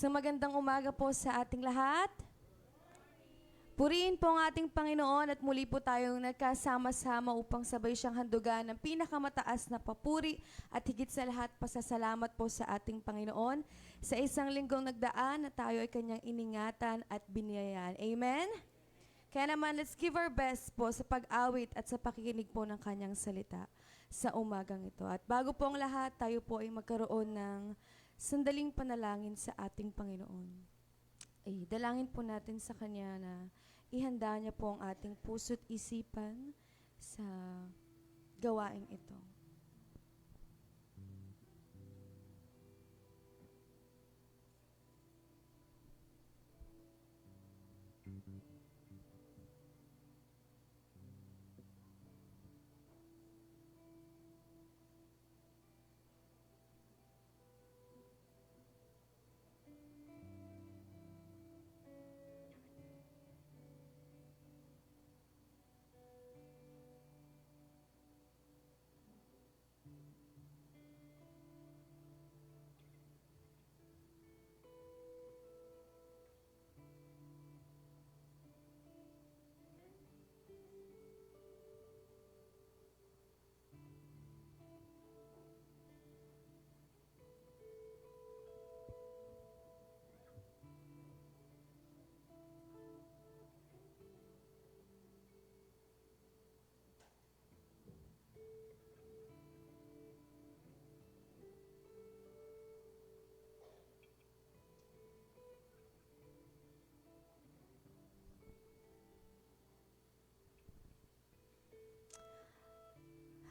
Isang magandang umaga po sa ating lahat. Purihin po ang ating Panginoon at muli po tayong nagkasama-sama upang sabay siyang handugan ng pinakamataas na papuri at higit sa lahat pasasalamat po sa ating Panginoon sa isang linggong nagdaan na tayo ay kanyang iningatan at biniyayaan. Amen? Kaya naman, let's give our best po sa pag-awit at sa pakikinig po ng kanyang salita sa umagang ito. At bago po ang lahat, tayo po ay magkaroon ng sandaling panalangin sa ating Panginoon. Ay, dalangin po natin sa Kanya na ihanda niya po ang ating puso't isipan sa gawaing ito.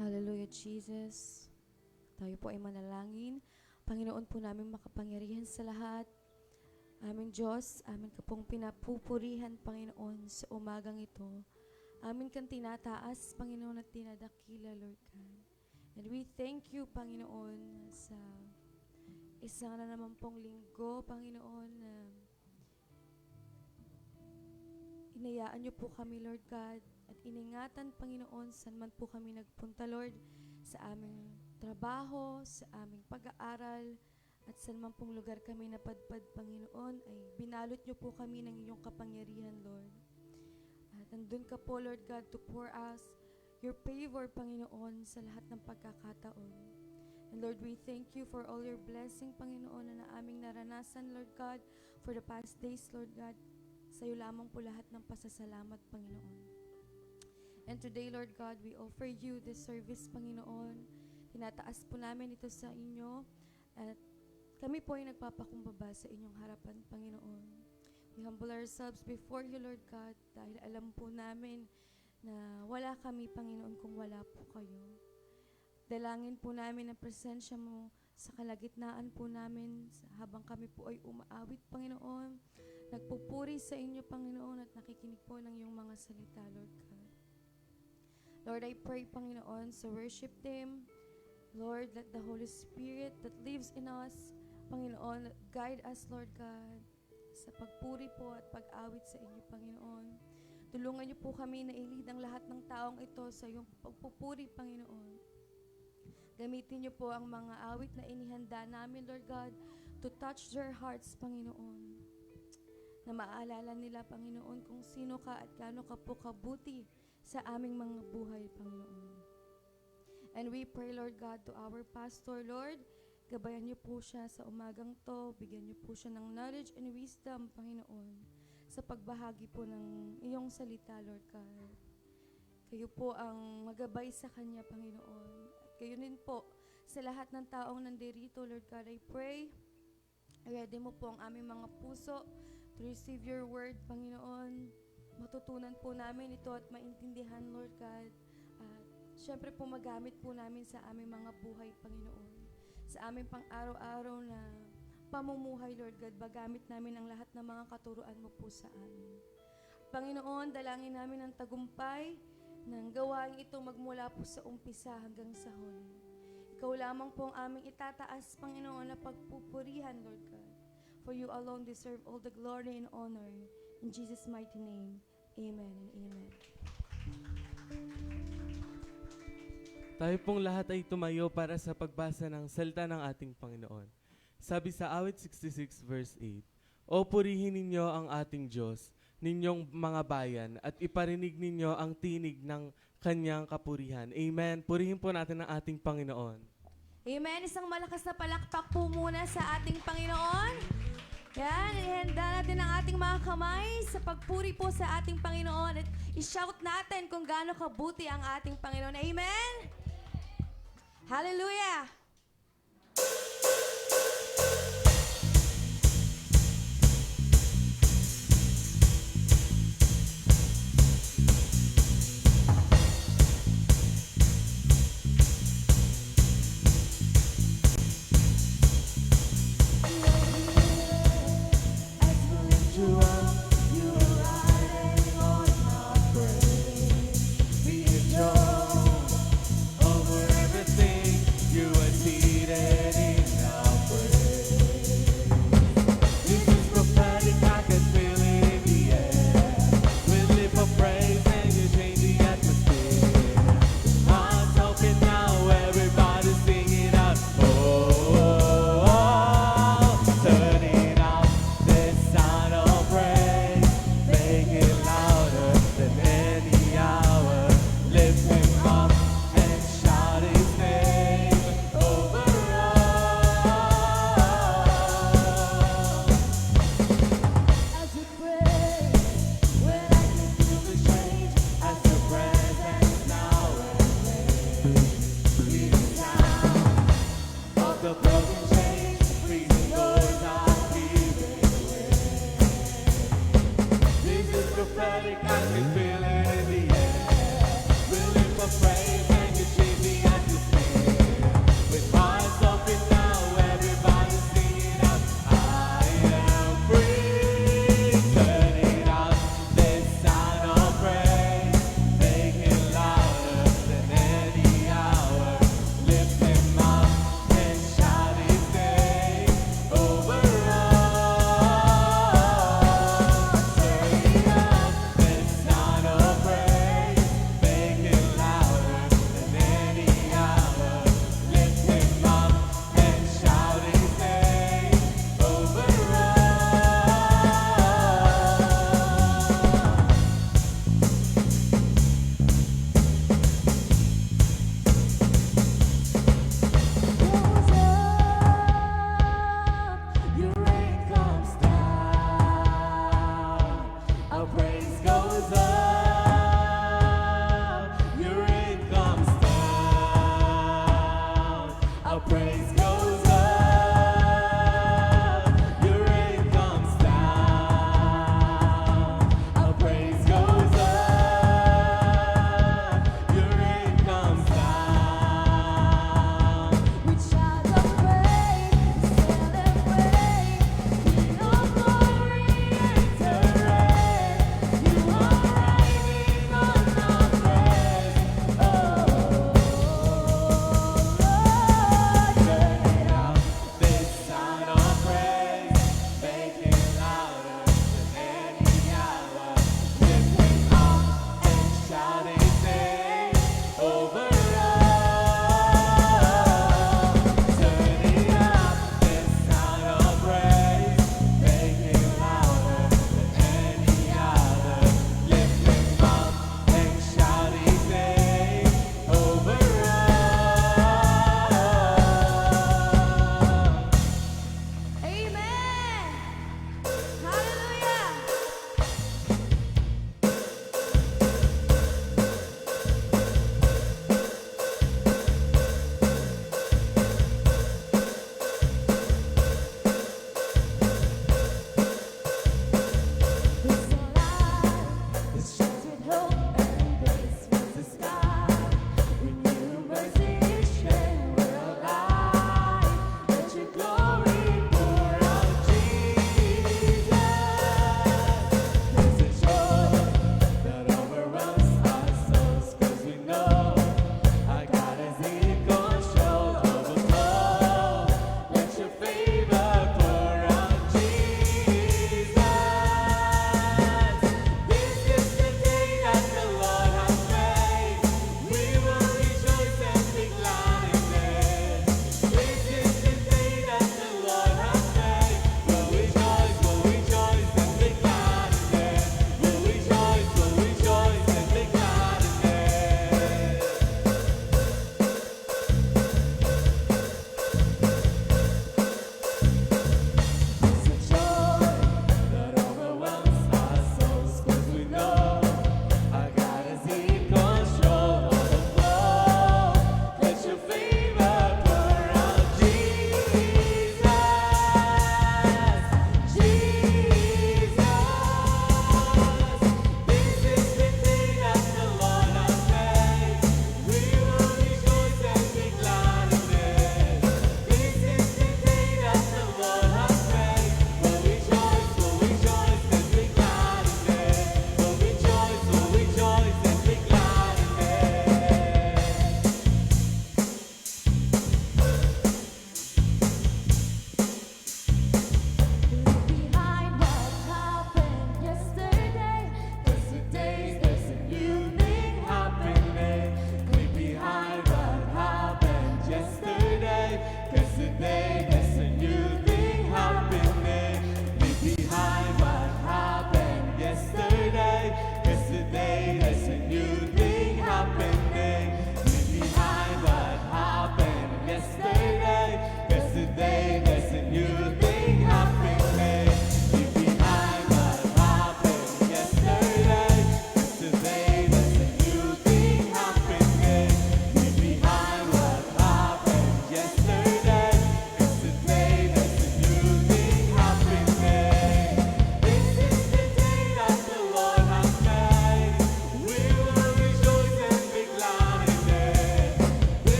Hallelujah, Jesus. Tayo po ay manalangin. Panginoon po namin makapangyarihan sa lahat. Aming Diyos, amin ka pong pinapupurihan, Panginoon, sa umagang ito. Amin kang tinataas, Panginoon, at tinadakila, Lord God. And we thank you, Panginoon, sa isang na naman pong linggo, Panginoon, na inayaan niyo po kami, Lord God, at iningatan, Panginoon, saan man po kami nagpunta, Lord, sa aming trabaho, sa aming pag-aaral, at saan man pong lugar kami napadpad, Panginoon, ay binalot niyo po kami ng iyong kapangyarihan, Lord. At nandun ka po, Lord God, to pour us your favor, Panginoon, sa lahat ng pagkakataon. And Lord, we thank you for all your blessing, Panginoon, na aming naranasan, Lord God, for the past days, Lord God. Sa'yo lamang po lahat ng pasasalamat, Panginoon. And today, Lord God, we offer you this service, Panginoon. Tinataas po namin ito sa inyo at kami po ay nagpapakumbaba sa inyong harapan, Panginoon. We humble ourselves before you, Lord God, dahil alam po namin na wala kami, Panginoon, kung wala po kayo. Dalangin po namin ang presensya mo sa kalagitnaan po namin habang kami po ay umaawit, Panginoon. Nagpupuri sa inyo, Panginoon, at nakikinig po ng iyong mga salita, Lord God. Lord, I pray, Panginoon, sa worship team, Lord, let the Holy Spirit that lives in us, Panginoon, guide us, Lord God, sa pagpuri po at pag-awit sa inyo, Panginoon. Tulungan niyo po kami na ilid ang lahat ng taong ito sa iyong pagpupuri, Panginoon. Gamitin niyo po ang mga awit na inihanda namin, Lord God, to touch their hearts, Panginoon. Na maalala nila, Panginoon, kung sino ka at gaano ka po kabuti sa aming mga buhay, Panginoon. And we pray, Lord God, to our pastor, Lord, gabayan niyo po siya sa umagang to, bigyan niyo po siya ng knowledge and wisdom, Panginoon, sa pagbahagi po ng iyong salita, Lord God. Kayo po ang magabay sa kanya, Panginoon. At kayo din po sa lahat ng taong nandirito, Lord God, I pray, ready mo po ang aming mga puso to receive your word, Panginoon. Matutunan po namin ito at maintindihan, Lord God. At syempre po magamit po namin sa aming mga buhay, Panginoon. Sa aming pang-araw-araw na pamumuhay, Lord God, magamit namin ang lahat ng mga katuruan mo po sa amin. Panginoon, dalangin namin ang tagumpay ng gawain ito magmula po sa umpisa hanggang sa huli. Ikaw lamang po ang aming itataas, Panginoon, na pagpupurihan, Lord God. For you alone deserve all the glory and honor. In Jesus' mighty name, amen and amen. Tayo pong lahat ay tumayo para sa pagbasa ng salita ng ating Panginoon. Sabi sa awit 66 verse 8, O purihin ninyo ang ating Diyos, ninyong mga bayan, at iparinig ninyo ang tinig ng kanyang kapurihan. Amen. Purihin po natin ang ating Panginoon. Amen. Isang malakas na palakpak po muna sa ating Panginoon. Yan, ihanda natin ang ating mga kamay sa pagpuri po sa ating Panginoon at i-shout natin kung gaano kabuti ang ating Panginoon. Amen? Hallelujah! Over everything, you are seated in our praise. This is prophetic, I can feel it in the air. We live for praise and you change the atmosphere. Hearts open now, everybody singing out. Oh, turning up this sound of praise, make it louder than any hour. Lift him up and shout his name over all. As we pray, when I can feel the change, As the presence now is sound of the broken chains, freezing doors are giving way. This is prophetic, I can feel it in the air. We live for praise and you change the atmosphere. With hearts open now, everybody singing out, I am free. Turning up this sound of praise, make it louder than any hour. Lift him up and shout his name over all. Turning up this sound of praise, make it louder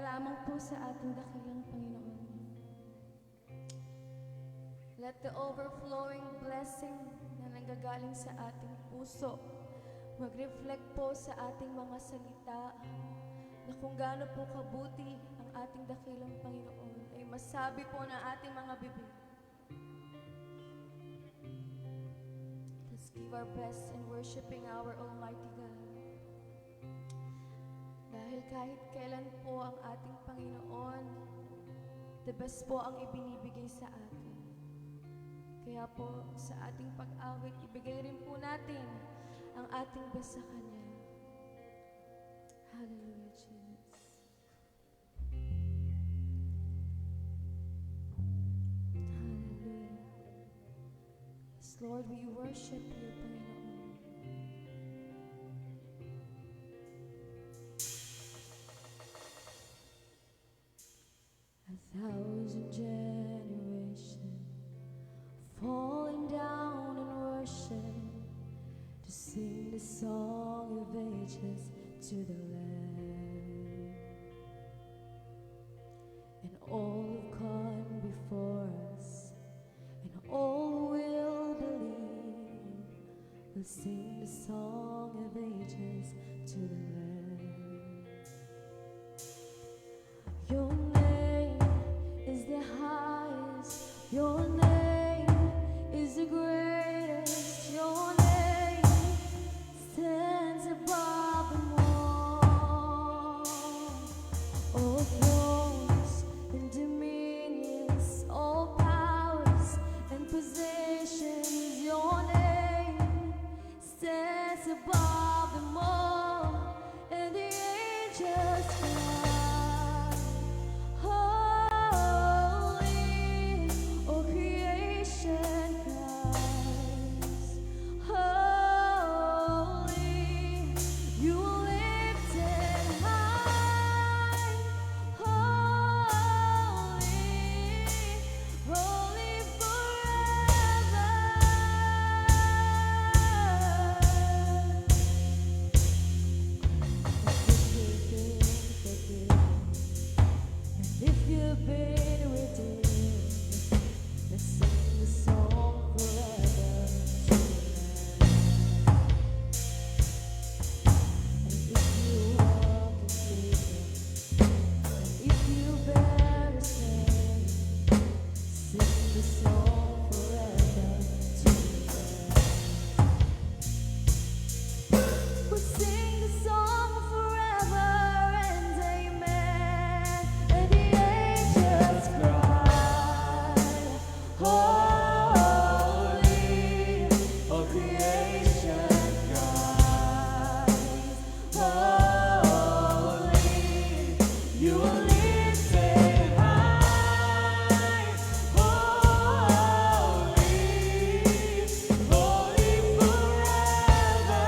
lamang po sa ating dakilang Panginoon. Let the overflowing blessing na nanggagaling sa ating puso mag-reflect po sa ating mga salita na kung gaano po kabuti ang ating dakilang Panginoon ay masabi po ng ating mga bibig. Let's give our best in worshiping our Almighty God. Dahil kahit kailan po ang ating Panginoon, the best po ang ibinibigay sa atin. Kaya po sa ating pag-awit, ibigay rin po natin ang ating best sa Kanya. Hallelujah, Jesus. Hallelujah. Yes, Lord, we worship you, Panginoon. A thousand generations falling down in worship to sing the song of ages to the Lamb. And all have gone before us, and all will believe. We'll sing the song of ages to the Lamb. Your name is the highest. Your name is the greatest. Your name stands above them all. All thrones and dominions, all powers and positions. Your name stands above them all, and the angels cry, holy, all creation cries, holy, you are lifted high, holy, holy forever. If you've been redeemed, let's sing the song forever to the Lamb. And if you walk in freedom, and if you bear His name, sing the song forever to the Lamb. We'll sing the song forever and amen. And the angels cry, holy, all creation cries, holy, you are lifted high, holy, holy forever.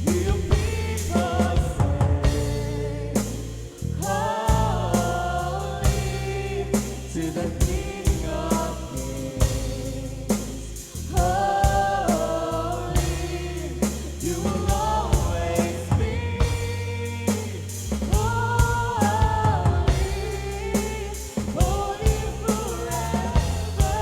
Your people sing, holy, to the King of Kings. Holy, you will always be. Holy, holy forever.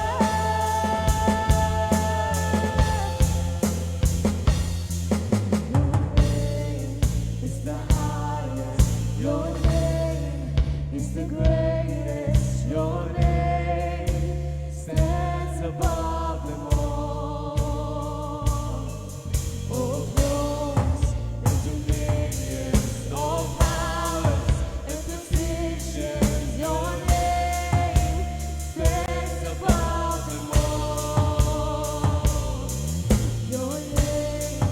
Your name is the highest. Your name is the greatest. Your name stands above them all. All thrones and dominions, all powers and positions. Your name stands above them all. Your name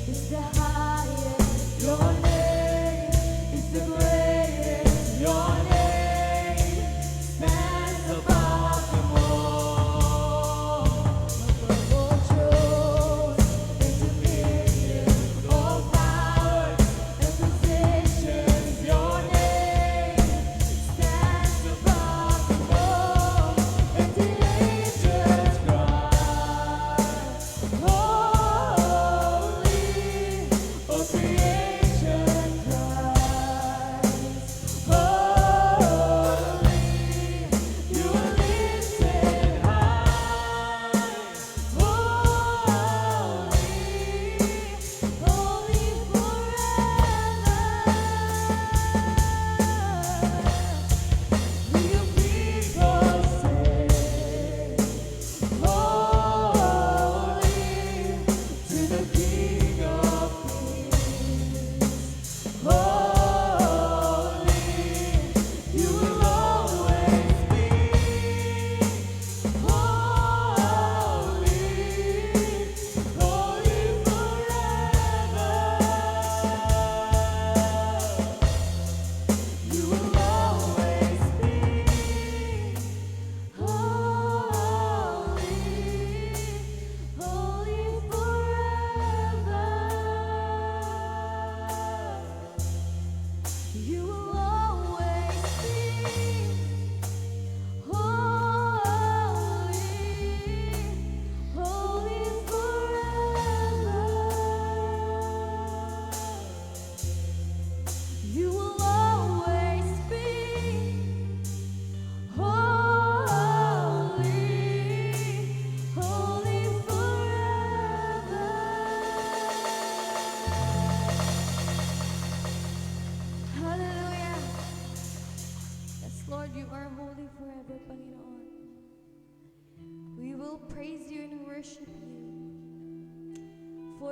is the highest. Your name is the greatest. Your name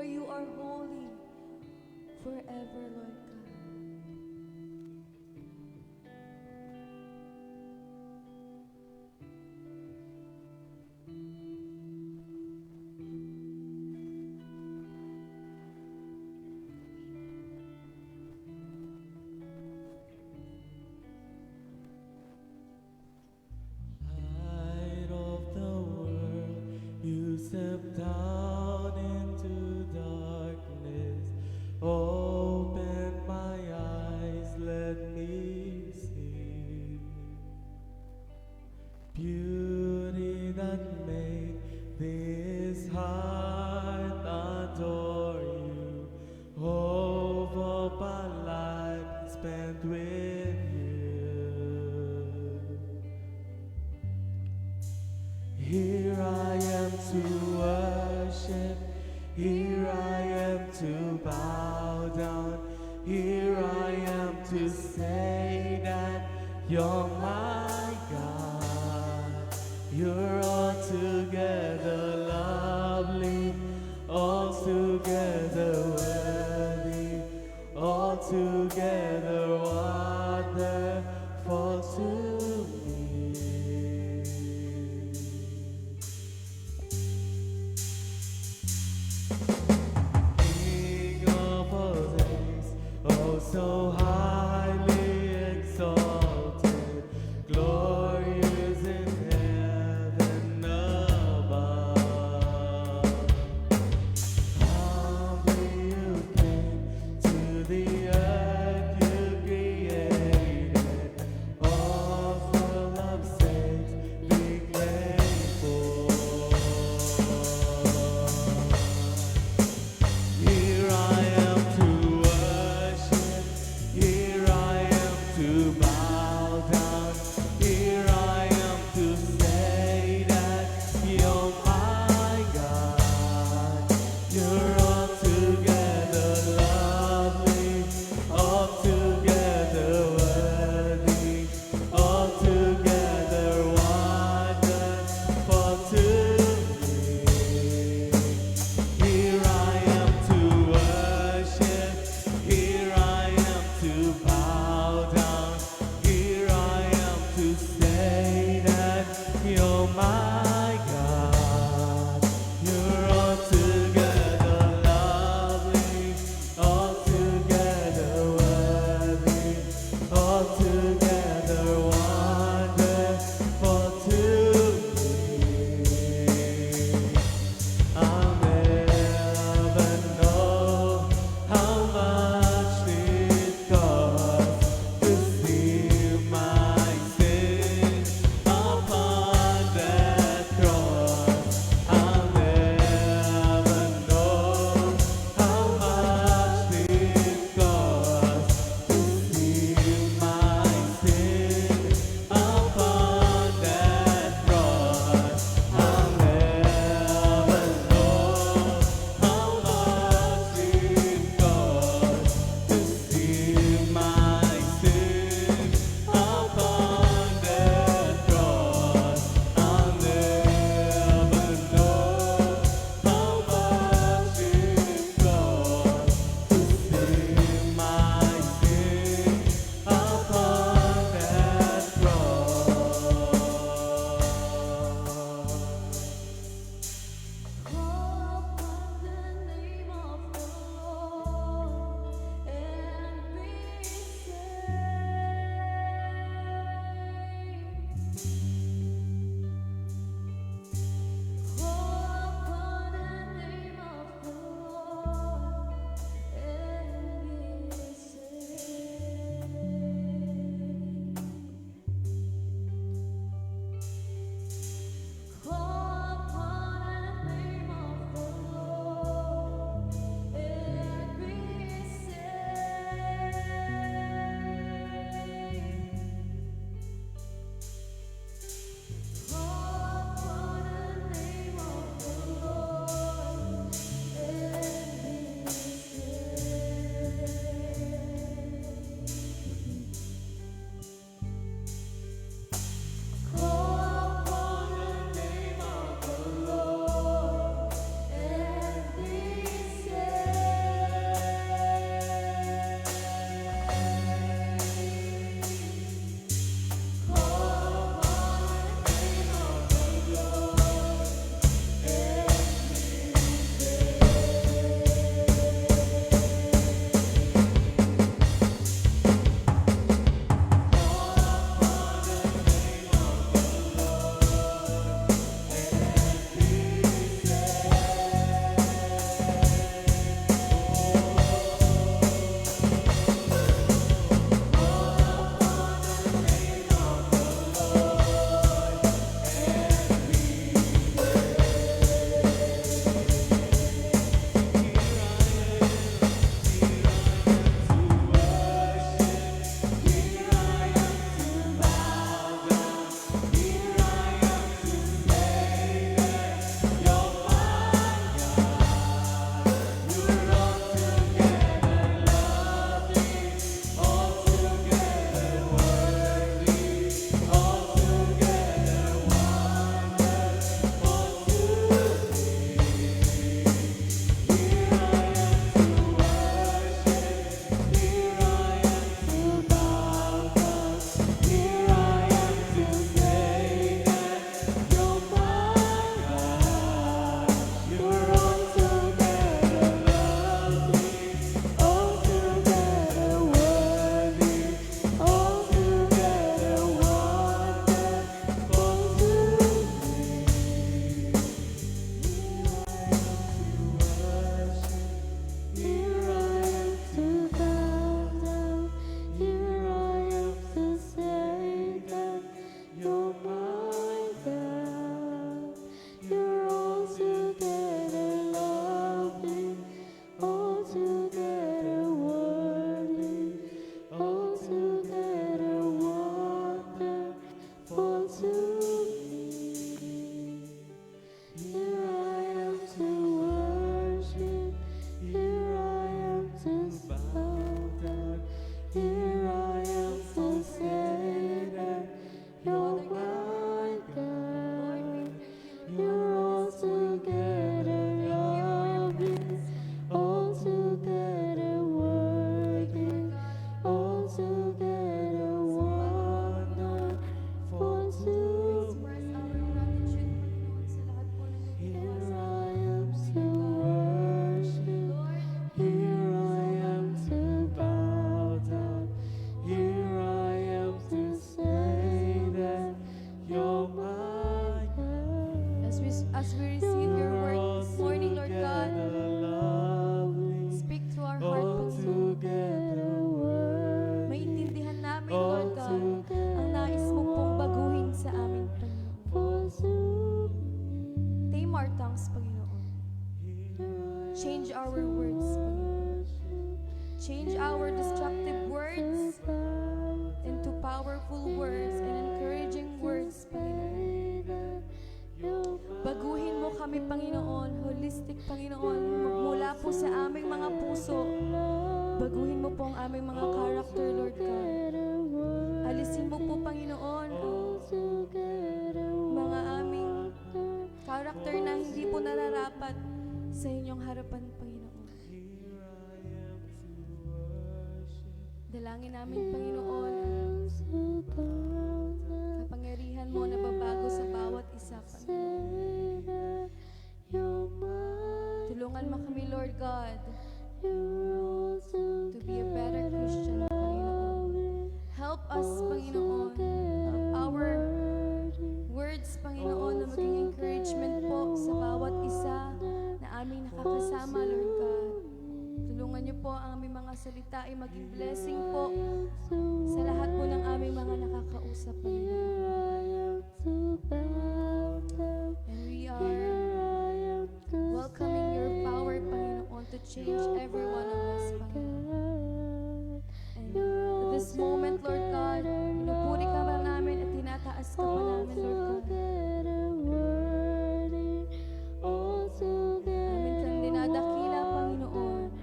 for you are holy forever, Lord God. Light of the world, you step down into darkness. Open my eyes, let me see beauty that made this heart adore you. Hope of a life spent with you. Here I am to worship, here I am to bow down, here I am to say that you're my God. You're altogether lovely, altogether worthy, altogether wonderful to me. King of all days, oh so highly exalted, glorious in heaven above. Humbly you came to the earth you created, all for love's sake be grateful. Here I am to worship, here characteristic, Panginoon, mula po sa aming mga puso. Baguhin mo po ang aming mga character, Lord God. Alisin mo po, Panginoon, mga aming character na hindi po nararapat sa inyong harapan, Panginoon. Dalangin namin, Panginoon, kapangyarihan mo na babago sa bawat isa, Panginoon. Tulungan mo kami, Lord God, to be a better Christian, Panginoon. Help us, Panginoon. Help our words, Panginoon, na maging encouragement po sa bawat isa na aming nakakasama, Lord God. Tulungan niyo po ang aming mga salita ay maging blessing po sa lahat po ng aming mga nakakausap, Panginoon. And we are welcoming your power, Panginoon, to change every one of us, Panginoon. And at this moment, Lord God, pinupuri ka ba namin at tinataas ka pa namin, Lord God. Amin kang dinadakila, Panginoon.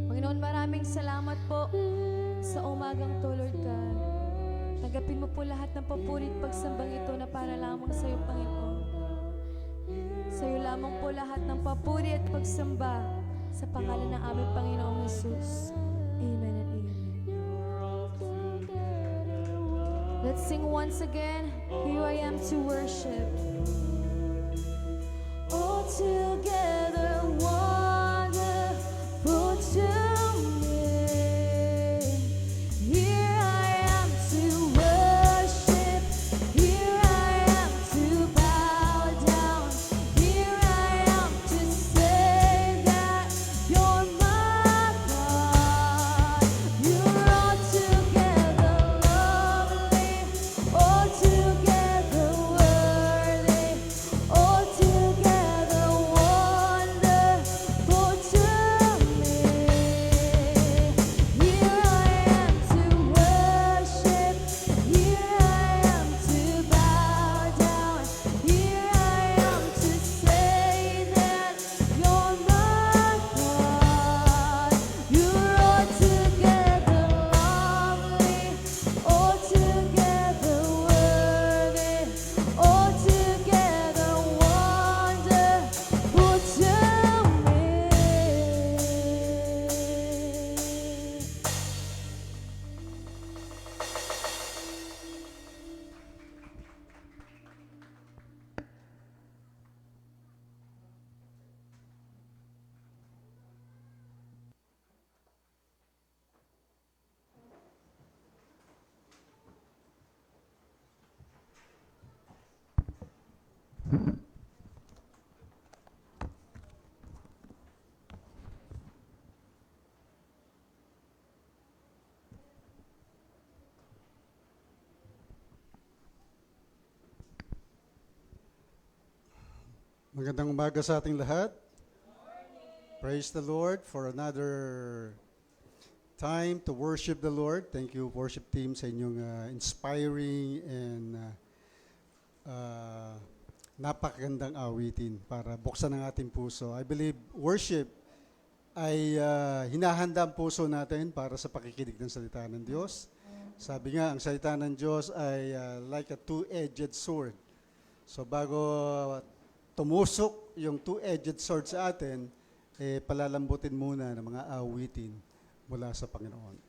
Panginoon, maraming salamat po sa umagang to, Lord God. Tanggapin mo po lahat ng papuri at pagsambang ito na para lamang sa iyo, Panginoon. Sa iyo lamang po lahat ng papuri at pagsamba sa pangalan ng aming Panginoong Jesus. Amen and amen. Let's sing once again, Here I Am to Worship. All together wonderful to me. Here I am to worship. Here I am to bow down. Here I am to say that you're my God. You're altogether lovely, altogether worthy, altogether wonderful to me. Here I am to worship. Here I am to bow down. Here I am to say that you're my God. You're altogether lovely, altogether worthy, altogether wonderful to me. Magandang umaga sa ating lahat. Praise the Lord for another time to worship the Lord. Thank you, worship team, sa inyong inspiring and napakagandang awitin para buksan ang ating puso. I believe worship ay hinahanda ang puso natin para sa pakikinig ng salita ng Diyos. Sabi nga, ang salita ng Diyos ay like a two-edged sword. So bago tumusok yung two-edged sword sa atin, palalambutin muna ng mga awitin mula sa Panginoon.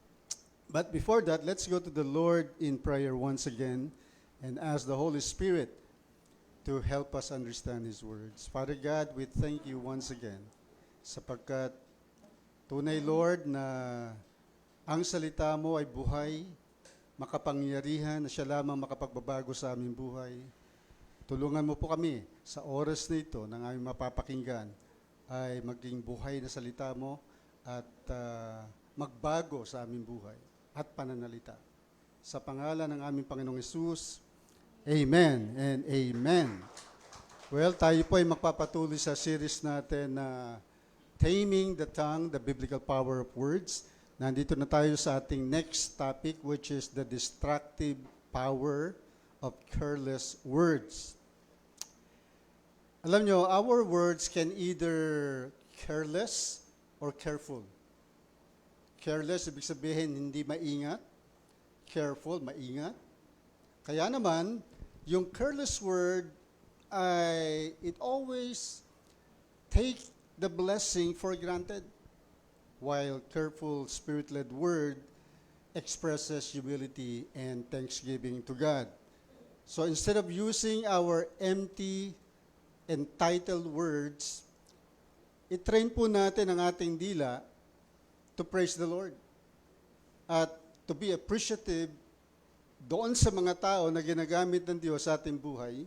But before that, let's go to the Lord in prayer once again and ask the Holy Spirit to help us understand His words. Father God, we thank you once again sapagkat tunay, Lord, na ang salita mo ay buhay, makapangyarihan, na siya lamang makapagbabago sa aming buhay. Tulungan mo po kami sa oras na ito ng aming mapapakinggan ay maging buhay na salita mo at magbago sa aming buhay at pananalita. Sa pangalan ng aming Panginoong Hesus, Amen and Amen. Well, tayo po ay magpapatuloy sa series natin na Taming the Tongue, the Biblical Power of Words. Nandito na tayo sa ating next topic, which is the destructive power of careless words. Alam nyo, our words can either careless or careful. Careless, ibig sabihin, hindi maingat. Careful, maingat. Kaya naman, yung careless word ay it always take the blessing for granted, while careful, spirit-led word expresses humility and thanksgiving to God. So instead of using our empty, entitled words, i-train po natin ang ating dila to praise the Lord at to be appreciative doon sa mga tao na ginagamit ng Diyos sa ating buhay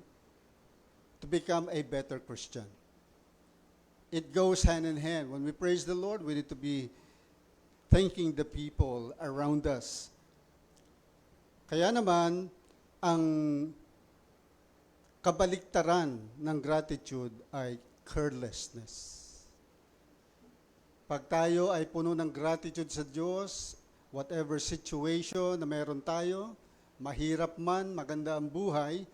to become a better Christian. It goes hand in hand. When we praise the Lord, we need to be thanking the people around us. Kaya naman, ang kabaliktaran ng gratitude ay carelessness. Pag tayo ay puno ng gratitude sa Diyos, whatever situation na meron tayo, mahirap man, maganda ang buhay,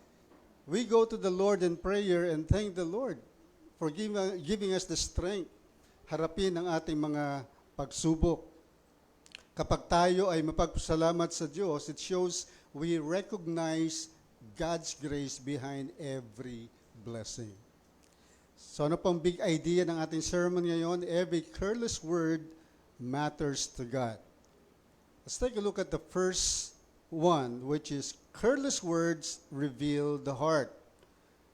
we go to the Lord in prayer and thank the Lord for giving us the strength harapin ang ating mga pagsubok. Kapag tayo ay mapagpasalamat sa Diyos, it shows we recognize God's grace behind every blessing. So ano pong big idea ng ating sermon ngayon? Every careless word matters to God. Let's take a look at the first one, which is careless words reveal the heart.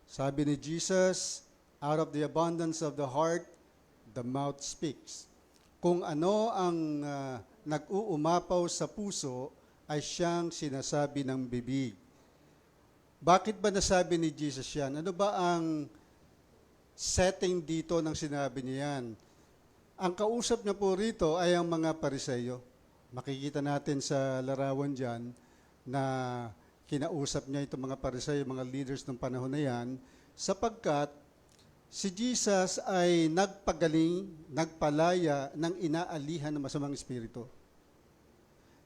Sabi ni Jesus, out of the abundance of the heart, the mouth speaks. Kung ano ang nag-uumapaw sa puso, ay siyang sinasabi ng bibig. Bakit ba nasabi ni Jesus yan? Ano ba ang setting dito ng sinabi niya yan? Ang kausap niya po rito ay ang mga Pariseyo. Makikita natin sa larawan dyan na kinausap niya itong mga Pariseyo, mga leaders ng panahon na yan, sapagkat si Jesus ay nagpagaling, nagpalaya ng inaalihan ng masamang espiritu.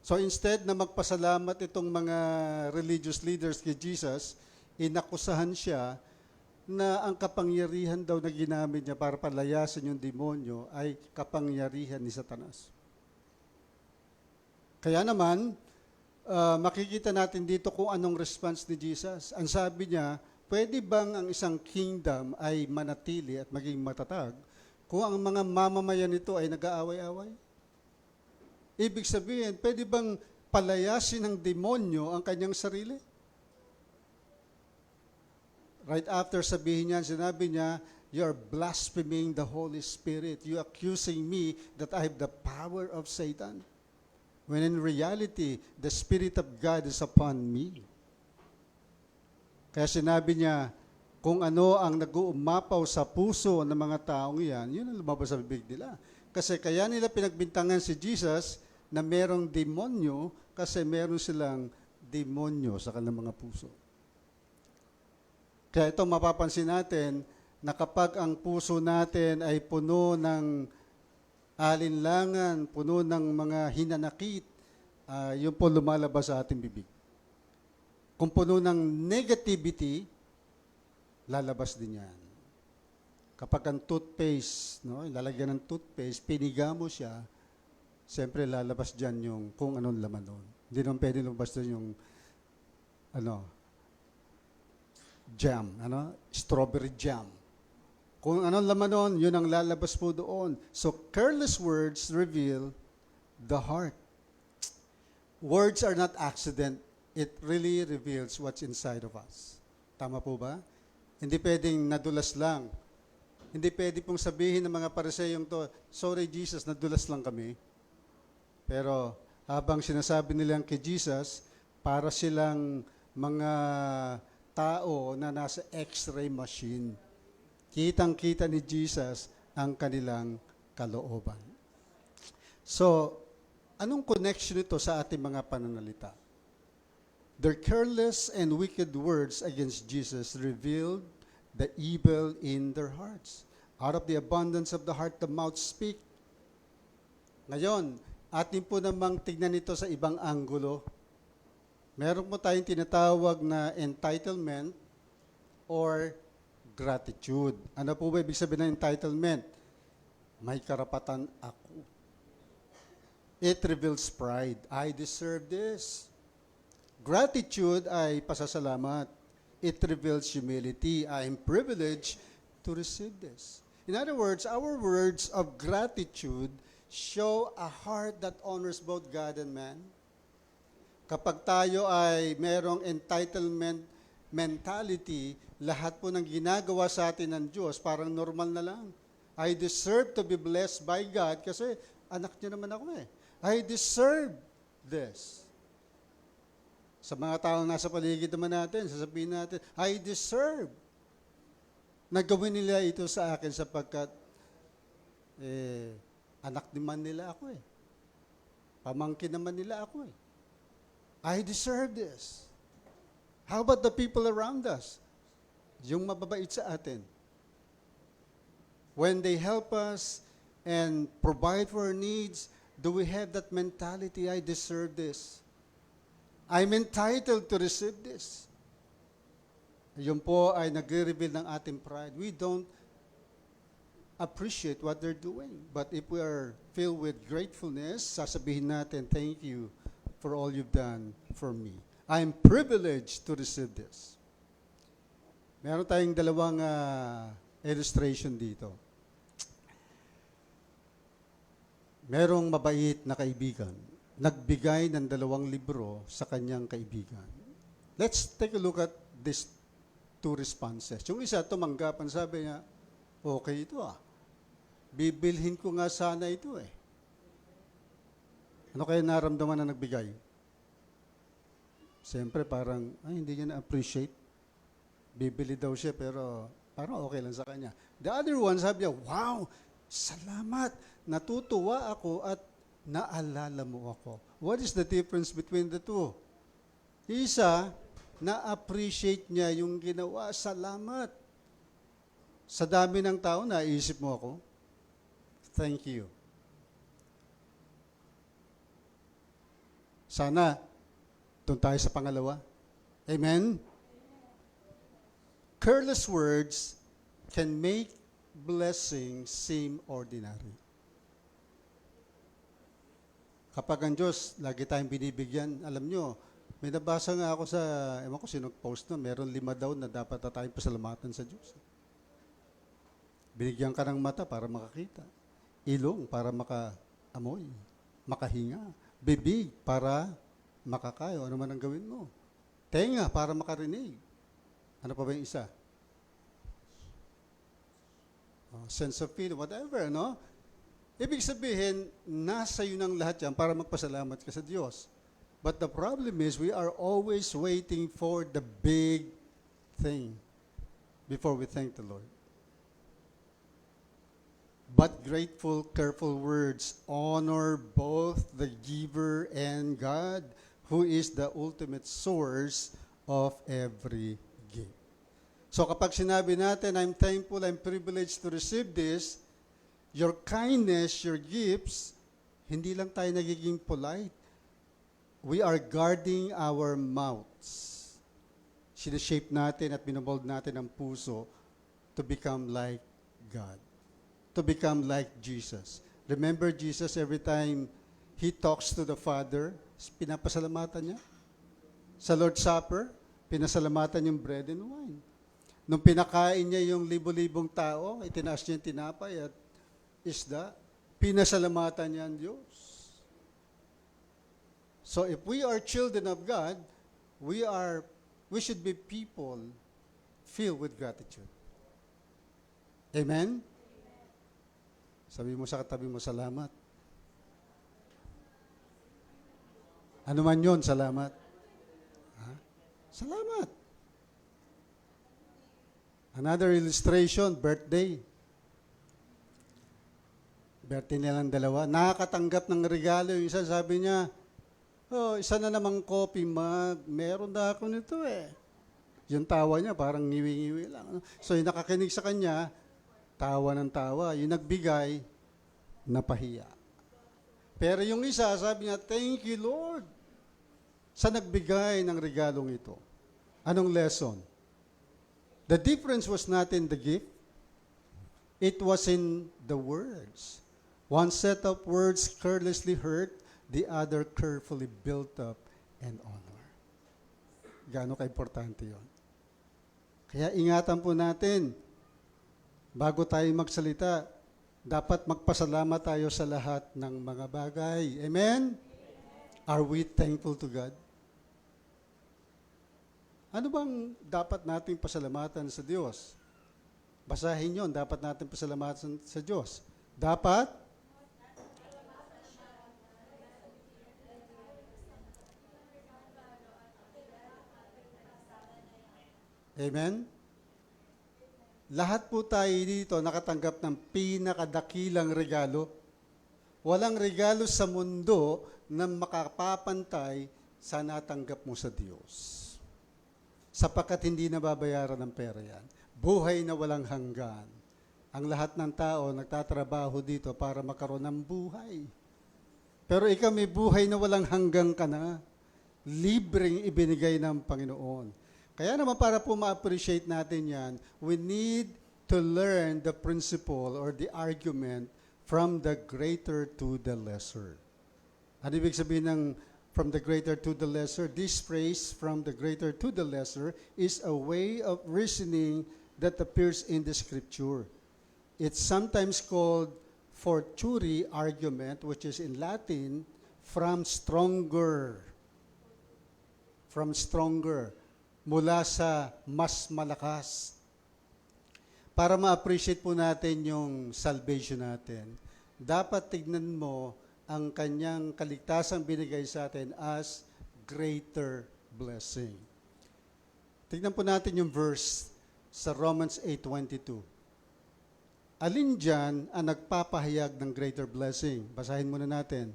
So instead na magpasalamat itong mga religious leaders kay Jesus, inakusahan siya na ang kapangyarihan daw na ginamit niya para palayasin yung demonyo ay kapangyarihan ni Satanas. Kaya naman, makikita natin dito kung anong response ni Jesus. Ang sabi niya, pwede bang ang isang kingdom ay manatili at maging matatag kung ang mga mamamayan nito ay nag-aaway-away? Ibig sabihin, pwede bang palayasin ng demonyo ang kanyang sarili? Right after sabihin niya, sinabi niya, you are blaspheming the Holy Spirit. You accusing me that I have the power of Satan. When in reality, the Spirit of God is upon me. Kaya sinabi niya, kung ano ang nag-uumapaw sa puso ng mga taong yan, yun ang lumabas sa bibig nila. Kasi kaya nila pinagbintangan si Jesus na merong demonyo kasi meron silang demonyo sa kanilang mga puso. Kaya ito mapapansin natin na kapag ang puso natin ay puno ng alinlangan, puno ng mga hinanakit, yun po lumalabas sa ating bibig. Kung puno ng negativity, lalabas din yan. Kapag ang toothpaste, no, lalagyan ng toothpaste, piniga mo siya, siyempre lalabas dyan yung kung anong laman doon. Hindi naman pwede lumabas doon yung jam, strawberry jam. Kung anong laman doon, yun ang lalabas po doon. So, careless words reveal the heart. Words are not accident. It really reveals what's inside of us. Tama po ba? Hindi pwedeng nadulas lang. Hindi pwede pong sabihin ng mga Pariseyong to, sorry Jesus, nadulas lang kami. Pero habang sinasabi nilang kay Jesus, para silang mga tao na nasa x-ray machine. Kitang-kita ni Jesus ang kanilang kalooban. So, anong connection ito sa ating mga pananalita? Their careless and wicked words against Jesus revealed the evil in their hearts. Out of the abundance of the heart, the mouth speak. Ngayon, atin po namang tignan ito sa ibang anggulo. Meron po tayong tinatawag na entitlement or gratitude. Ano po ba ibig sabihin ng entitlement? May karapatan ako. It reveals pride. I deserve this. Gratitude ay pasasalamat. It reveals humility. I am privileged to receive this. In other words, our words of gratitude show a heart that honors both God and man. Kapag tayo ay merong entitlement mentality, lahat po ng ginagawa sa atin ng Diyos, parang normal na lang. I deserve to be blessed by God kasi anak niya naman ako eh. I deserve this. Sa mga taong nasa paligid naman natin, sasabihin natin, I deserve. Nagawin nila ito sa akin sapagkat anak naman nila ako eh. Pamangkin naman nila ako eh. I deserve this. How about the people around us? Yung mababait sa atin. When they help us and provide for our needs, do we have that mentality, I deserve this? I'm entitled to receive this. Yun po ay nagre-reveal ng ating pride. We don't appreciate what they're doing. But if we are filled with gratefulness, sasabihin natin, thank you for all you've done for me. I'm privileged to receive this. Meron tayong dalawang illustration dito. Merong mabait na kaibigan, nagbigay ng 2 libro sa kanyang kaibigan. Let's take a look at these 2 responses. Yung isa, tumanggap, ang sabi niya, okay ito bibilhin ko nga sana ito eh. Ano kaya naramdaman na nagbigay? Siyempre parang, hindi niya na-appreciate. Bibili daw siya pero parang okay lang sa kanya. The other one, sabi niya, wow, salamat, natutuwa ako at naalala mo ako. What is the difference between the two? Isa, na-appreciate niya yung ginawa, salamat. Sa dami ng tao, naisip mo ako, thank you. Sana, doon tayo sa pangalawa. Amen? Careless words can make blessings seem ordinary. Kapag ang Diyos, lagi tayong binibigyan, alam nyo, may nabasa nga ako sa, ewan ko sino post na, meron 5 daw na dapat na tayong pasalamatan sa Diyos. Binigyan ka ng mata para makakita. Ilong para makaamoy, makahinga. Bibig para makakayo. Ano man ang gawin mo? Tenga para makarinig. Ano pa ba yung isa? Sense of feeling, whatever, no? Ibig sabihin, nasa iyo ng lahat yan para magpasalamat ka sa Diyos. But the problem is, we are always waiting for the big thing before we thank the Lord. But grateful, careful words honor both the giver and God, who is the ultimate source of every gift. So kapag sinabi natin, I'm thankful, I'm privileged to receive this, your kindness, your gifts, hindi lang tayo nagiging polite. We are guarding our mouths. Sinashape natin at binabold natin ang puso to become like God. To become like Jesus. Remember Jesus, every time He talks to the Father, pinapasalamatan niya. Sa Lord's Supper, pinasalamatan yung bread and wine. Nung pinakain niya yung libo-libong tao, itinaas niya yung tinapay at isda, pinasalamatan niya ang Diyos. So if we are children of God, we should be people filled with gratitude. Amen? Sabi mo sa katabi mo, salamat. Ano man yun, salamat. Salamat. Another illustration, birthday. Birthday nilang 2. Nakakatanggap ng regalo. Yung isa sabi niya, isa na namang coffee mug. Meron na ako nito eh. Yung tawa niya, parang ngiwi-ngiwi lang. So yung nakakinig sa kanya, tawa ng tawa. Yung nagbigay, napahiya. Pero yung isa, sabi niya, thank you, Lord, sa nagbigay ng regalong ito. Anong lesson? The difference was not in the gift, it was in the words. One set of words carelessly hurt, the other carefully built up and honor. Gaano ka-importante yun? Kaya ingatan po natin, bago tayo magsalita, dapat magpasalamat tayo sa lahat ng mga bagay. Amen? Are we thankful to God? Ano bang dapat nating pasalamatan sa Diyos? Basahin yon, dapat natin pasalamatan sa Diyos. Dapat Amen? Lahat po tayo dito nakatanggap ng pinakadakilang regalo. Walang regalo sa mundo na makapapantay sa natanggap mo sa Diyos. Sapagkat hindi nababayaran ng pera yan. Buhay na walang hanggan. Ang lahat ng tao nagtatrabaho dito para makaroon ng buhay. Pero ikaw may buhay na walang hanggang ka na. Libreng ibinigay ng Panginoon. Kaya naman para po ma-appreciate natin yan, we need to learn the principle or the argument from the greater to the lesser. Ano ibig sabihin ng from the greater to the lesser? This phrase, from the greater to the lesser, is a way of reasoning that appears in the scripture. It's sometimes called fortiori argument, which is in Latin, from stronger. From stronger. Mula sa mas malakas. Para ma-appreciate po natin yung salvation natin, dapat tignan mo ang kanyang kaligtasang binigay sa atin as greater blessing. Tignan po natin yung verse sa Romans 8:22. Alin dyan ang nagpapahayag ng greater blessing? Basahin muna natin.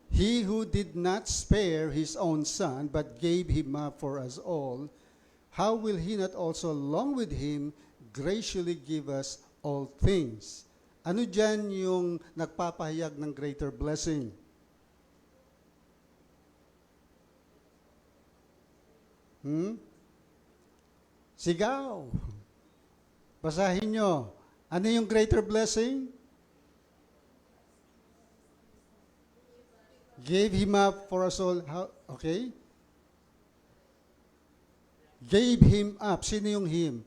He who did not spare his own son, but gave him up for us all, how will he not also along with him graciously give us all things? Ano dyan yung nagpapahayag ng greater blessing? Sigaw. Basahin nyo. Ano yung greater blessing? Gave him up for us all. How? Okay? Gave him up. Sino yung him?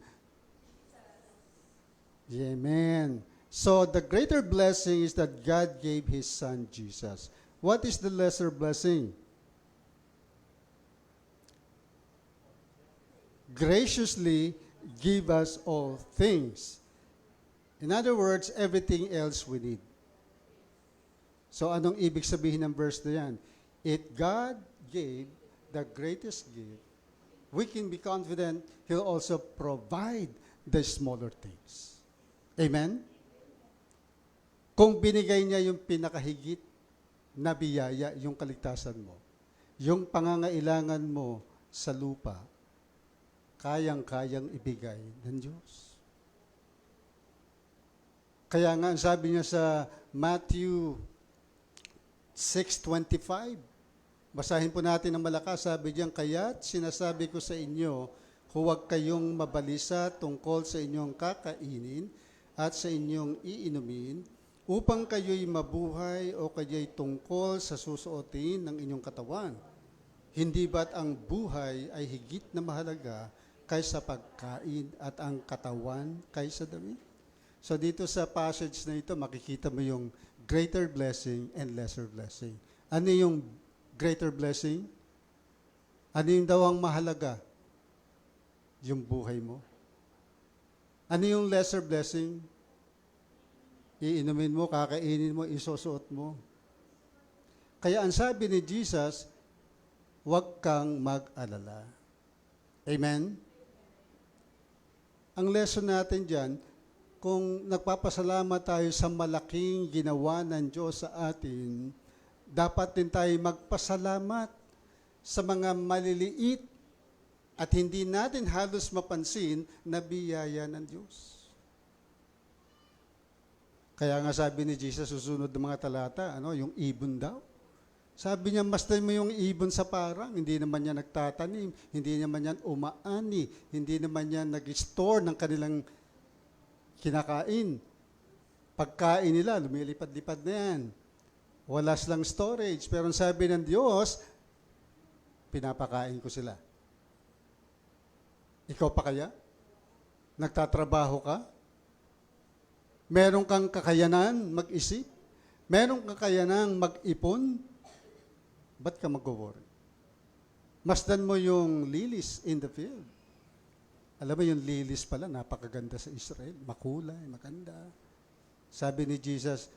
Amen. So, the greater blessing is that God gave His Son, Jesus. What is the lesser blessing? Graciously give us all things. In other words, everything else we need. So, anong ibig sabihin ng verse na yan? If God gave the greatest gift, we can be confident He'll also provide the smaller things. Amen? Kung binigay niya yung pinakahigit na biyaya, yung kaligtasan mo, yung pangangailangan mo sa lupa, kayang-kayang ibigay ng Diyos. Kaya nga, sabi niya sa Matthew 6:25, basahin po natin ng malakas, sabi diyan, kaya't sinasabi ko sa inyo, huwag kayong mabalisa tungkol sa inyong kakainin at sa inyong iinumin, upang kayo'y mabuhay o kayo'y tungkol sa susuotin ng inyong katawan. Hindi ba't ang buhay ay higit na mahalaga kaysa pagkain at ang katawan kaysa damit? So dito sa passage na ito, makikita mo yung greater blessing and lesser blessing. Ano yung greater blessing? Ano yung daw ang mahalaga? Yung buhay mo. Ano yung lesser blessing? Iinumin mo, kakainin mo, isusuot mo. Kaya ang sabi ni Jesus, huwag kang mag-alala. Amen? Ang lesson natin dyan, kung nagpapasalamat tayo sa malaking ginawa ng Diyos sa atin, dapat din tayo magpasalamat sa mga maliliit at hindi natin halos mapansin na biyaya ng Diyos. Kaya nga sabi ni Jesus, susunod ng mga talata, yung ibon daw. Sabi niya, masdan mo yung ibon sa parang, hindi naman yan nagtatanim, hindi naman yan umaani, hindi naman yan nag-store ng kanilang kinakain. Pagkain nila, lumilipad-lipad na yan. Wala silang storage. Pero ang sabi ng Diyos, pinapakain ko sila. Ikaw pa kaya? Nagtatrabaho ka? Meron kang kakayanan mag-isip? Meron kang kakayanan mag-ipon? Ba't ka mag-worry? Masdan mo yung lilies in the field. Alam mo yung lilies pala, napakaganda sa Israel. Makulay, maganda. Sabi ni Jesus,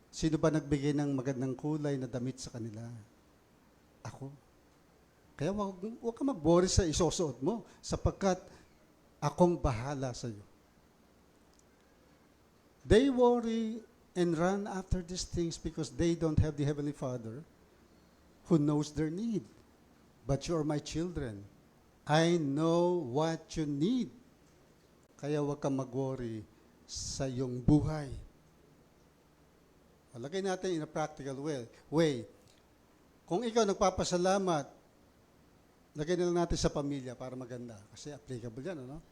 sino ba nagbigay ng magandang kulay na damit sa kanila? Ako. Kaya huwag ka mag-worry sa isusuot mo sapagkat akong bahala sa iyo. They worry and run after these things because they don't have the Heavenly Father who knows their need. But you are my children. I know what you need. Kaya huwag kang mag-worry sa iyong buhay. Lagay natin in a practical way. Kung ikaw nagpapasalamat, lagay na lang natin sa pamilya para maganda. Kasi applicable yan, ano?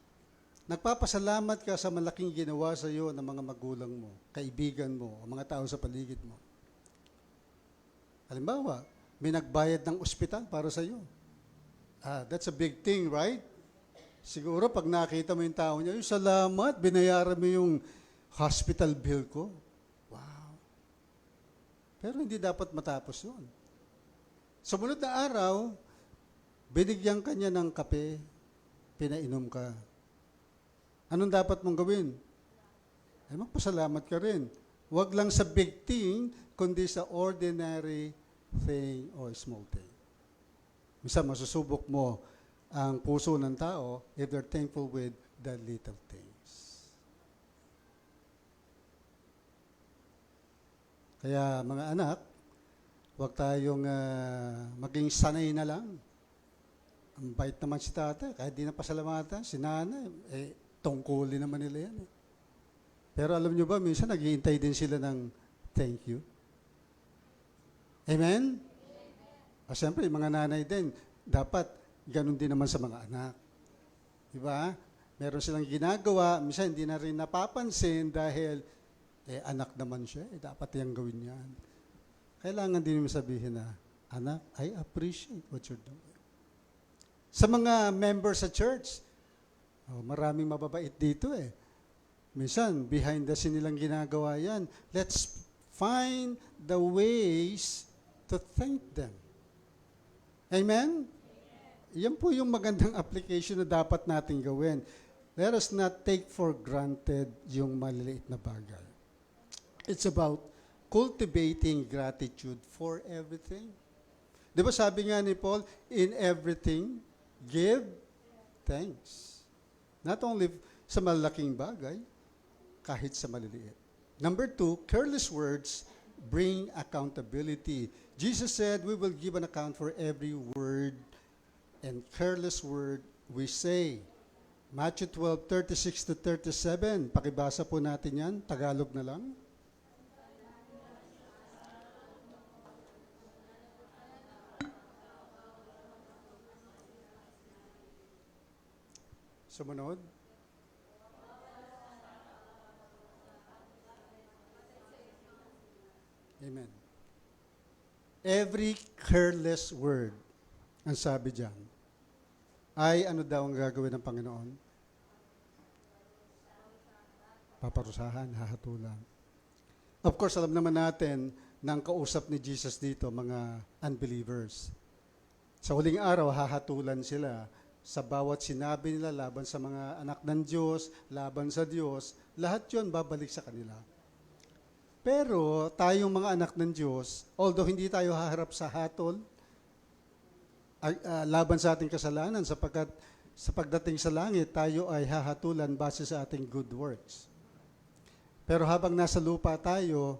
Nagpapasalamat ka sa malaking ginawa sa iyo ng mga magulang mo, kaibigan mo, o mga tao sa paligid mo. Halimbawa, may nagbayad ng ospital para sa iyo. That's a big thing, right? Siguro pag nakita mo yung tao niya, salamat, binayaran mo yung hospital bill ko. Wow. Pero hindi dapat matapos yun. Sumunod na araw, binigyan ka niya ng kape, pinainom ka. Anong dapat mong gawin? Ay, magpasalamat ka rin. Huwag lang sa big thing, kundi sa ordinary thing or small thing. Minsan, masusubok mo ang puso ng tao if they're thankful with the little things. Kaya mga anak, huwag tayong maging sanay na lang. Ang bait naman si tatay, kahit di na pasalamatan, si nanay, tungkulin naman nila yan. Pero alam nyo ba, minsan naghihintay din sila ng thank you. Amen? Siyempre, mga nanay din, dapat ganun din naman sa mga anak. Diba? Meron silang ginagawa, minsan hindi na rin napapansin dahil anak naman siya, dapat yung gawin yan. Kailangan din mo sabihin na, anak, I appreciate what you're doing. Sa mga members sa church, maraming mababait dito Minsan, behind the scene nilang ginagawa yan. Let's find the ways to thank them. Amen? Yan po yung magandang application na dapat natin gawin. Let us not take for granted yung maliliit na bagay. It's about cultivating gratitude for everything. Di ba sabi nga ni Paul, in everything, give thanks. Not only sa malaking bagay, kahit sa maliliit. Number 2, careless words bring accountability. Jesus said, we will give an account for every word and careless word we say. Matthew 12:36 to 37. Pakibasa po natin yan. Tagalog na lang. Sumunod. Amen. Every careless word, ang sabi diyan, ay ano daw ang gagawin ng Panginoon? Paparusahan, hahatulan. Of course, alam naman natin na ang kausap ni Jesus dito, mga unbelievers. Sa huling araw, hahatulan sila sa bawat sinabi nila laban sa mga anak ng Diyos, laban sa Diyos, lahat yon babalik sa kanila. Pero tayong mga anak ng Diyos, although hindi tayo haharap sa hatol, laban sa ating kasalanan, sapagkat sa pagdating sa langit, tayo ay hahatulan base sa ating good works. Pero habang nasa lupa tayo,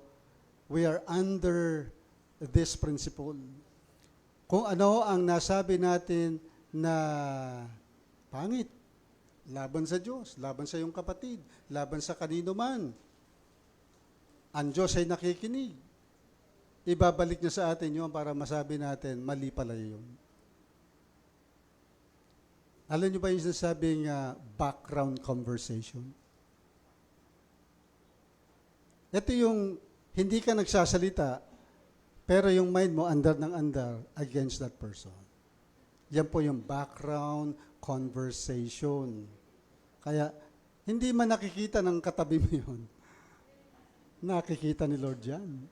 we are under this principle. Kung ano ang nasabi natin na pangit, laban sa Diyos, laban sa iyong kapatid, laban sa kanino man, ang Diyos ay nakikinig. ibabalik niya sa atin yun para masabi natin, mali pala yun. Alam niyo ba yung sinasabing background conversation? Ito yung hindi ka nagsasalita, pero yung mind mo andar ng andar against that person. Yan po yung background conversation. Kaya, hindi man nakikita ng katabi mo yun. Nakikita ni Lord yan.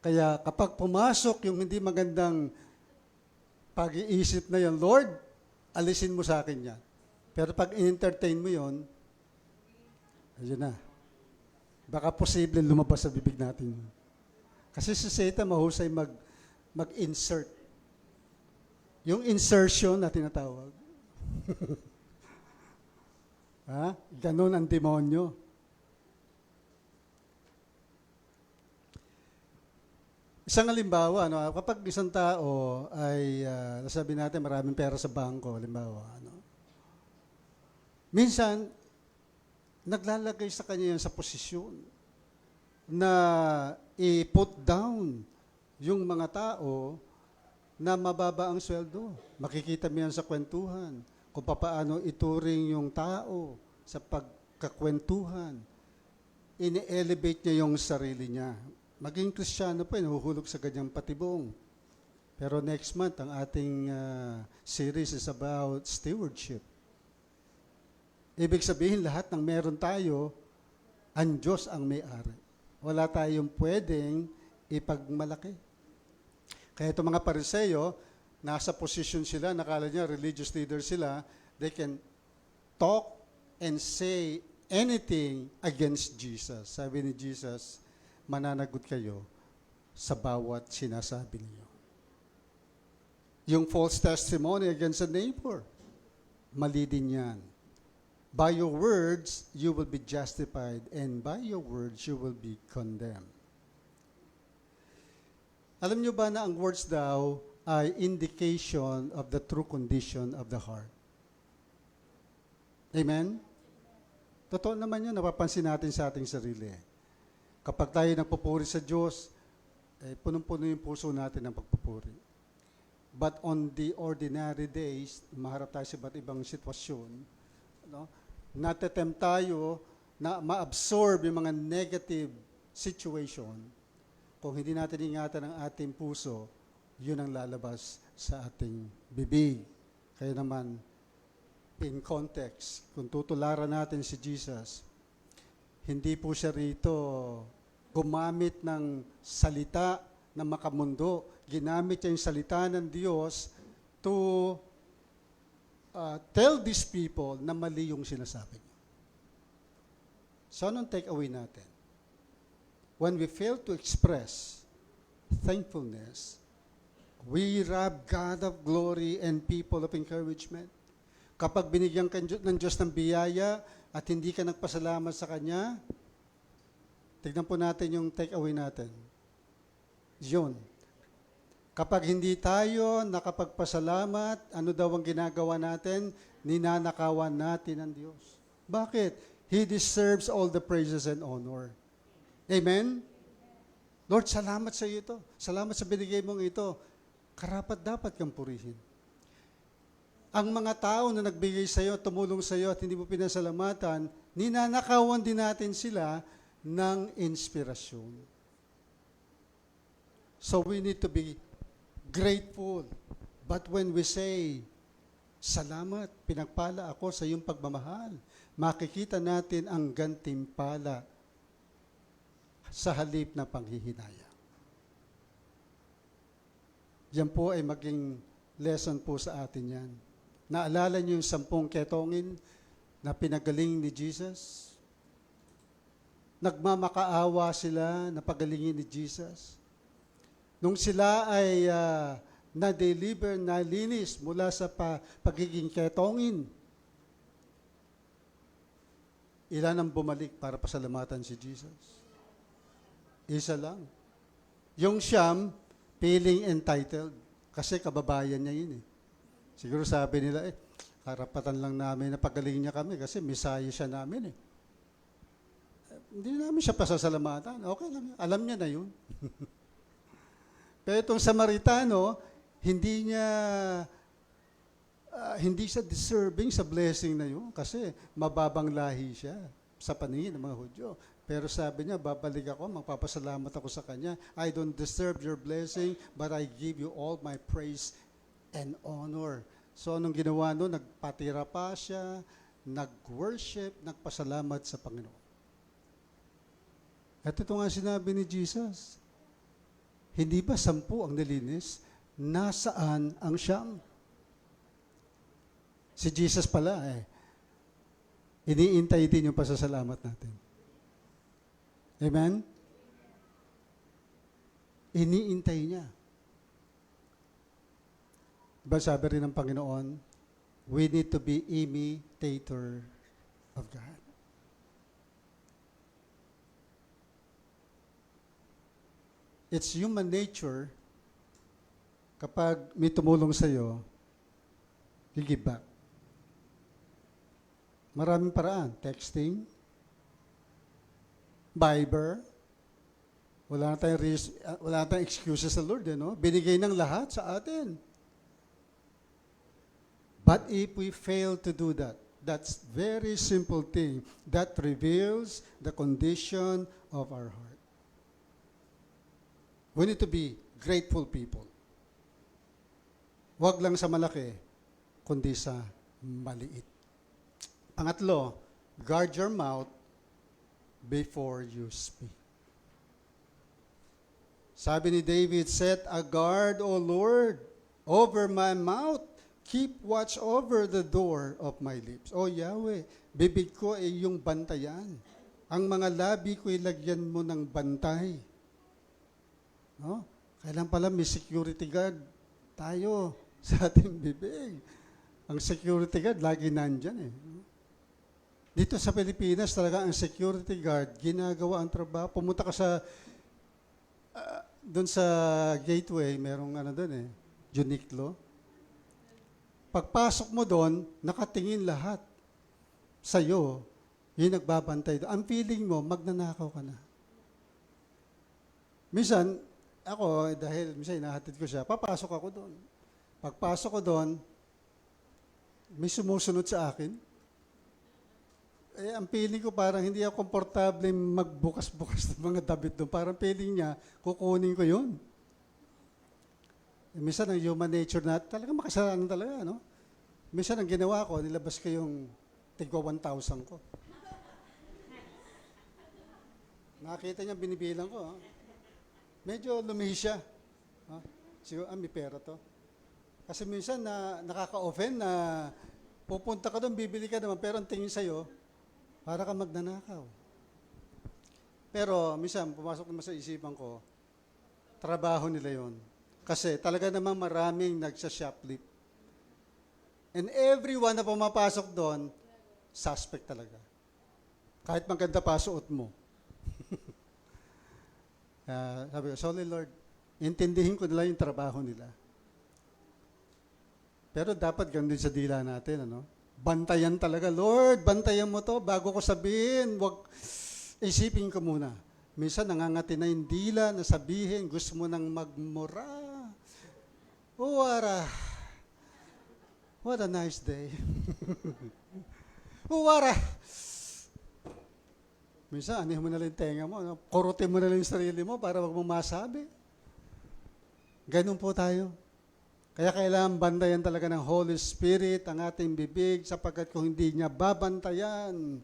Kaya kapag pumasok yung hindi magandang pag-iisip na yun, Lord, alisin mo sa akin yan. Pero pag in-entertain mo yun, ayun na. Baka posible lumabas sa bibig natin yun. Kasi si Satan mahusay mag-insert. Yung insertion na tinatawag. Ha? Ganon ang demonyo. Isang halimbawa, kapag isang tao ay, nasabi natin maraming pera sa bangko, halimbawa, minsan, naglalagay sa kanya yan sa posisyon na i-put down yung mga tao na mababa ang sweldo. Makikita mo yan sa kwentuhan, kung paano ituring yung tao sa pagkakwentuhan. Ini-elevate niya yung sarili niya. Maging Kristiyano po, nahuhulog sa ganyang patibong. Pero next month, ang ating series is about stewardship. Ibig sabihin, lahat ng meron tayo, ang Diyos ang may-ari. Wala tayong pwedeng ipagmalaki. Kaya itong mga Pariseo, nasa position sila, nakala niya, religious leader sila, they can talk and say anything against Jesus. Sabi ni Jesus, mananagot kayo sa bawat sinasabi niyo. Yung false testimony against a neighbor, mali din yan. By your words, you will be justified, and by your words, you will be condemned. Alam niyo ba na ang words daw ay indication of the true condition of the heart? Amen? Totoo naman yun, napapansin natin sa ating sarili. Kapag tayo nagpupuri sa Diyos, punong-puno yung puso natin ng pagpupuri. But on the ordinary days, maharap tayo sa iba't ibang sitwasyon, natetempt tayo na ma-absorb yung mga negative situation. Kung hindi natin ingatan ang ating puso, yun ang lalabas sa ating bibig. Kaya naman, in context, kung tutularan natin si Jesus, hindi po siya rito gumamit ng salita na makamundo. Ginamit niya yung salita ng Diyos to tell these people na mali yung sinasabi niya. So, anong take away natin? When we fail to express thankfulness, we rob God of glory and people of encouragement. Kapag binigyan ka ng Diyos ng biyaya at hindi ka nagpasalamat sa Kanya, tignan po natin yung take away natin. Yun. Kapag hindi tayo nakapagpasalamat, ano daw ang ginagawa natin? Ninanakawan natin ang Diyos. Bakit? He deserves all the praises and honor. Amen? Lord, salamat sa iyo ito. Salamat sa binigay mong ito. Karapat dapat kang purihin. Ang mga tao na nagbigay sa iyo, tumulong sa iyo at hindi mo pinasalamatan, ninanakawan din natin sila ng inspirasyon. So we need to be grateful. But when we say, salamat, pinagpala ako sa iyong pagmamahal, makikita natin ang gantimpala sa halip na panghihinaya. Yan po ay maging lesson po sa atin yan. Naalala niyo yung 10 ketongin na pinagaling ni Jesus? Nagmamakaawa sila na pagalingin ni Jesus. Nung sila ay na-deliver, nalinis mula sa pagiging ketongin, ilan ang bumalik para pasalamatan si Jesus? Isa lang. Yung siyam, feeling entitled. Kasi kababayan niya yun eh. Siguro sabi nila, karapatan lang namin na pagalingin niya kami kasi Messiah siya namin eh. Hindi namin siya pasasalamatan. Okay lang. Alam niya na yun. Pero itong Samaritano, hindi siya deserving sa blessing na yun kasi mababang lahi siya sa paningin ng mga Hudyo. Pero sabi niya, babalik ako, magpapasalamat ako sa kanya. I don't deserve your blessing, but I give you all my praise and honor. So anong ginawa no? Nagpatira pa siya, nag-worship, nagpasalamat sa Panginoon. At ito nga sinabi ni Jesus, hindi ba 10 ang nilinis? Nasaan ang 9? Si Jesus pala iniintay din yung pasasalamat natin. Amen? Iniintay niya. Diba sabi rin ng Panginoon, we need to be imitator of God. It's human nature, kapag may tumulong sa'yo, you give back. Maraming paraan. Texting, Viber, wala na tayong excuses sa Lord, no? Binigay ng lahat sa atin. But if we fail to do that, that's very simple thing that reveals the condition of our heart. We need to be grateful people. Huwag lang sa malaki, kundi sa maliit. Pangatlo, guard your mouth before you speak. Sabi ni David, set a guard, O Lord, over my mouth. Keep watch over the door of my lips. O Yahweh, bibig ko ay iyong bantayan. Ang mga labi ko ilagyan mo ng bantay. No? Kailan pala may security guard tayo sa ating bibig. Ang security guard lagi nandyan Dito sa Pilipinas talaga ang security guard ginagawa ang trabaho. Pumunta ka sa doon sa gateway, merong doon Uniqlo. Pagpasok mo doon, nakatingin lahat sa'yo, yung nagbabantay doon. Ang feeling mo, magnanakaw ka na. Minsan, ako, dahil minsan inahatid ko siya, papasok ako doon. Pagpasok ko doon, may sumusunod sa akin. Ang feeling ko parang hindi ako komportable magbukas-bukas ng mga damit doon. Parang feeling niya, kukunin ko yun. Minsan ang human nature na talaga makasalanan talaga, no? Minsan ang ginawa ko, nilabas ko yung tigwa 1,000 ko. Nakita niya, binibilang ko. Medyo lumihis siya. Siguro, may pera to. Kasi minsan nakaka-offend na pupunta ka doon, bibili ka naman, pero ang tingin sa'yo, para ka magnanakaw. Pero minsan, pumasok naman sa isipan ko, trabaho nila yon. Kasi talaga namang maraming nagsashoplift. And everyone na pumapasok doon, suspect talaga. Kahit maganda pa suot mo. Sabi ko, sorry Lord, intindihin ko nila yung trabaho nila. Pero dapat ganun din sa dila natin, Bantayan talaga, Lord, bantayan mo to bago ko sabihin, wag isipin ko muna. Minsan nangangati na yung dila na sabihin, gusto mo nang magmura. What a nice day. Minsan, anihin mo na lang yung tenga mo. Kurutin mo na lang yung sarili mo para wag mo masabi. Ganun po tayo. Kaya kailangan bantayan talaga ng Holy Spirit ang ating bibig sapagkat kung hindi niya babantayan,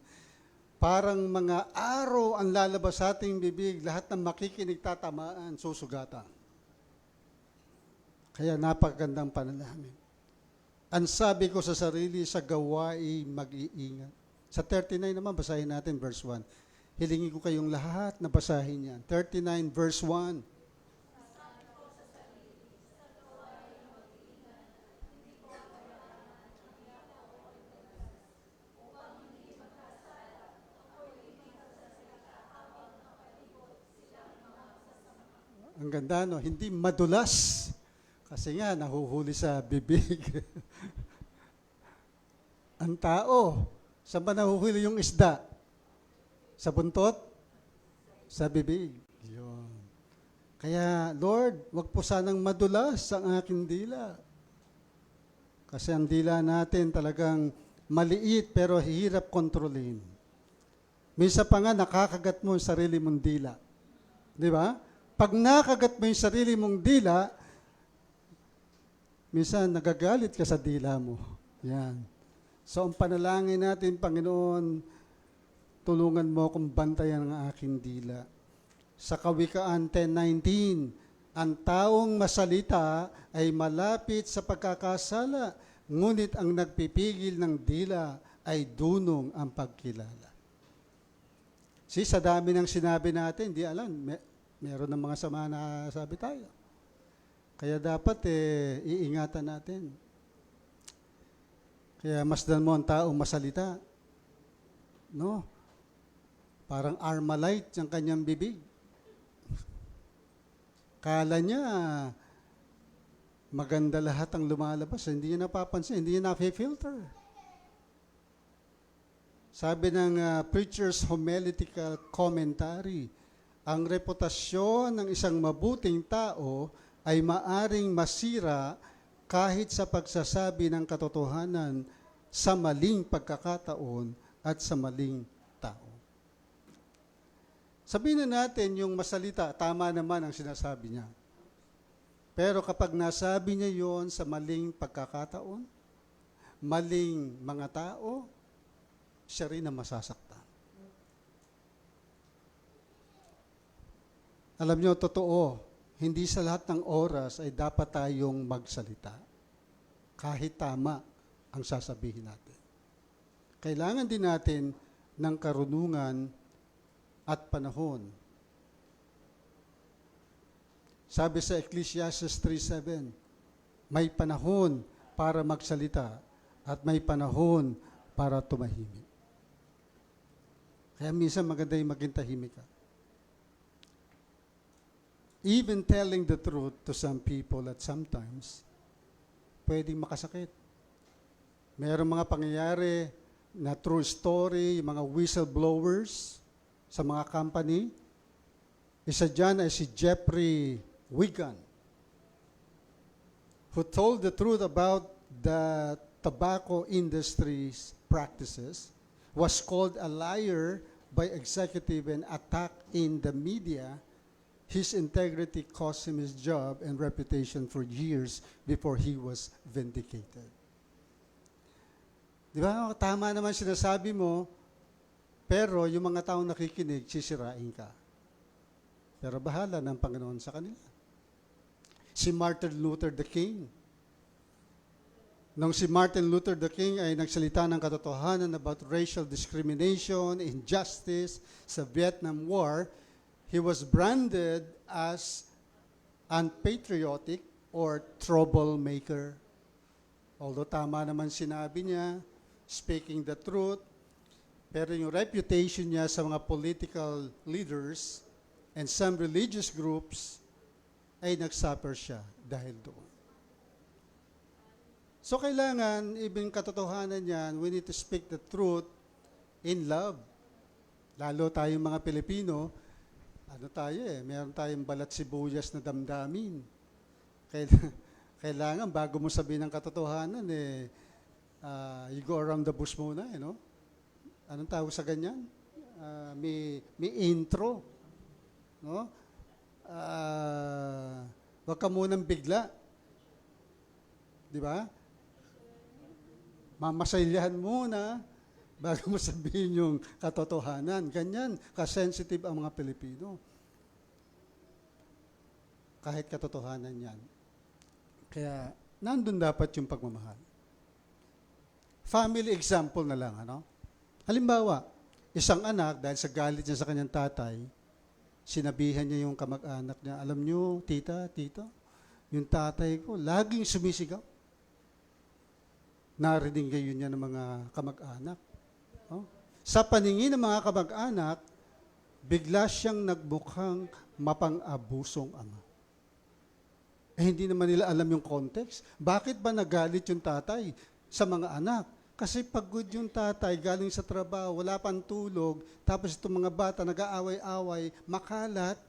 parang mga araw ang lalabas sa ating bibig, lahat ng makikinig tatamaan, susugatan. Kaya napakagandang panalangin. Ang sabi ko sa sarili, sa gawain mag-iingat. Sa 39 naman, basahin natin verse 1. Hilingin ko kayong lahat na basahin yan. 39 verse 1. Ang ganda, no? Hindi madulas. Kasi nga, nahuhuli sa bibig. Ang tao, saan ba nahuhuli yung isda? Sa buntot? Sa bibig. Yun. Kaya, Lord, wag po sanang madulas ang aking dila. Kasi ang dila natin talagang maliit pero hirap kontrolin. Minsan pa nga nakakagat mo yung sarili mong dila. Di ba? Pag nakagat mo yung sarili mong dila, minsan nagagalit ka sa dila mo. Yan. So ang panalangin natin, Panginoon, tulungan mo akong bantayan ang aking dila. Sa Kawikaan 10:19, ang taong masalita ay malapit sa pagkakasala, ngunit ang nagpipigil ng dila ay dunong ang pagkilala. Sa dami ng sinabi natin, di alam, meron ng mga sama na sabi tayo. Kaya dapat iingatan natin. Kaya masdan mo ang taong masalita. No? Parang Armalite ang kanyang bibig. Kala niya, maganda lahat ang lumalabas. Hindi niya napapansin, hindi niya na-filter. Sabi ng Preacher's Homiletical Commentary, ang reputasyon ng isang mabuting tao ay maaring masira kahit sa pagsasabi ng katotohanan sa maling pagkakataon at sa maling tao. Sabihin na natin yung masalita, tama naman ang sinasabi niya. Pero kapag nasabi niya yon sa maling pagkakataon, maling mga tao, siya rin ang masasaktan. Alam niyo, totoo, hindi sa lahat ng oras ay dapat tayong magsalita. Kahit tama ang sasabihin natin. Kailangan din natin ng karunungan at panahon. Sabi sa Ecclesiastes 3:7, may panahon para magsalita at may panahon para tumahimik. Kaya minsan maganda yung maging tahimik ka. Even telling the truth to some people at sometimes, pwedeng makasakit. Mayroong mga pangyayari na true story, yung mga whistleblowers sa mga company. Isa dyan ay si Jeffrey Wigan, who told the truth about the tobacco industry's practices, was called a liar by executive and attacked in the media. His integrity cost him his job and reputation for years before he was vindicated. Di ba? Tama naman sinasabi mo, pero yung mga taong nakikinig, sisirain ka. Pero bahala ng Panginoon sa kanila. Si Martin Luther the King. Nung si Martin Luther the King ay nagsalita ng katotohanan about racial discrimination, injustice sa Vietnam War, he was branded as unpatriotic or troublemaker. Although tama naman sinabi niya, speaking the truth, pero yung reputation niya sa mga political leaders and some religious groups ay nagsuffer siya dahil doon. So kailangan, even katotohanan niyan, we need to speak the truth in love. Lalo tayong mga Pilipino, meron tayong balat sibuyas na damdamin. Kailangan, bago mo sabihin ng katotohanan, you go around the bush muna, no? Anong tawag sa ganyan? May intro. No? Wag ka munang bigla. Di ba? Mamasaylyahan muna bago mo sabihin yung katotohanan. Ganyan, kasensitive ang mga Pilipino. Kahit katotohanan yan. Kaya, nandun dapat yung pagmamahal. Family example na lang, ano? Halimbawa, isang anak, dahil sa galit niya sa kanyang tatay, sinabihan niya yung kamag-anak niya, alam niyo, tita, yung tatay ko, laging sumisigaw. Narinig ngayon niya ng mga kamag-anak. Oh? Sa paningin ng mga kamag-anak, bigla siyang nagmukhang mapang-abusong ama. Hindi naman nila alam yung context. Bakit ba nagalit yung tatay sa mga anak? Kasi pagod yung tatay, galing sa trabaho, wala pang tulog, tapos itong mga bata nag-aaway-away, makalat,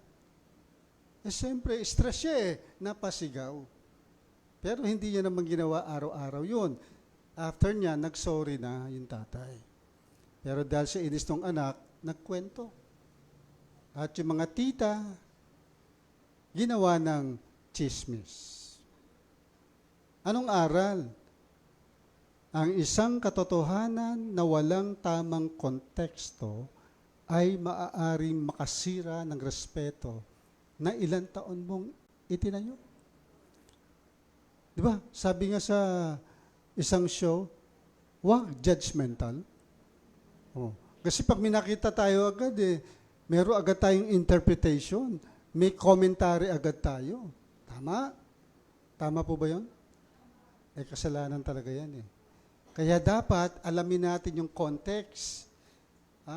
siyempre, stress siya napasigaw. Pero hindi niya naman ginawa araw-araw yun. After niya, nag-sorry na yung tatay. Pero dahil sa inis ng anak, nagkwento. At yung mga tita, ginawa ng chismis. Anong aral? Ang isang katotohanan na walang tamang konteksto ay maaaring makasira ng respeto na ilang taon mong itinayo. Di ba? Sabi nga sa isang show, wag judgmental. Oh. Kasi pag minakita tayo agad, meron agad tayong interpretation. May commentary agad tayo. Tama? Tama po ba yun? Kasalanan talaga yan Kaya dapat alamin natin yung context,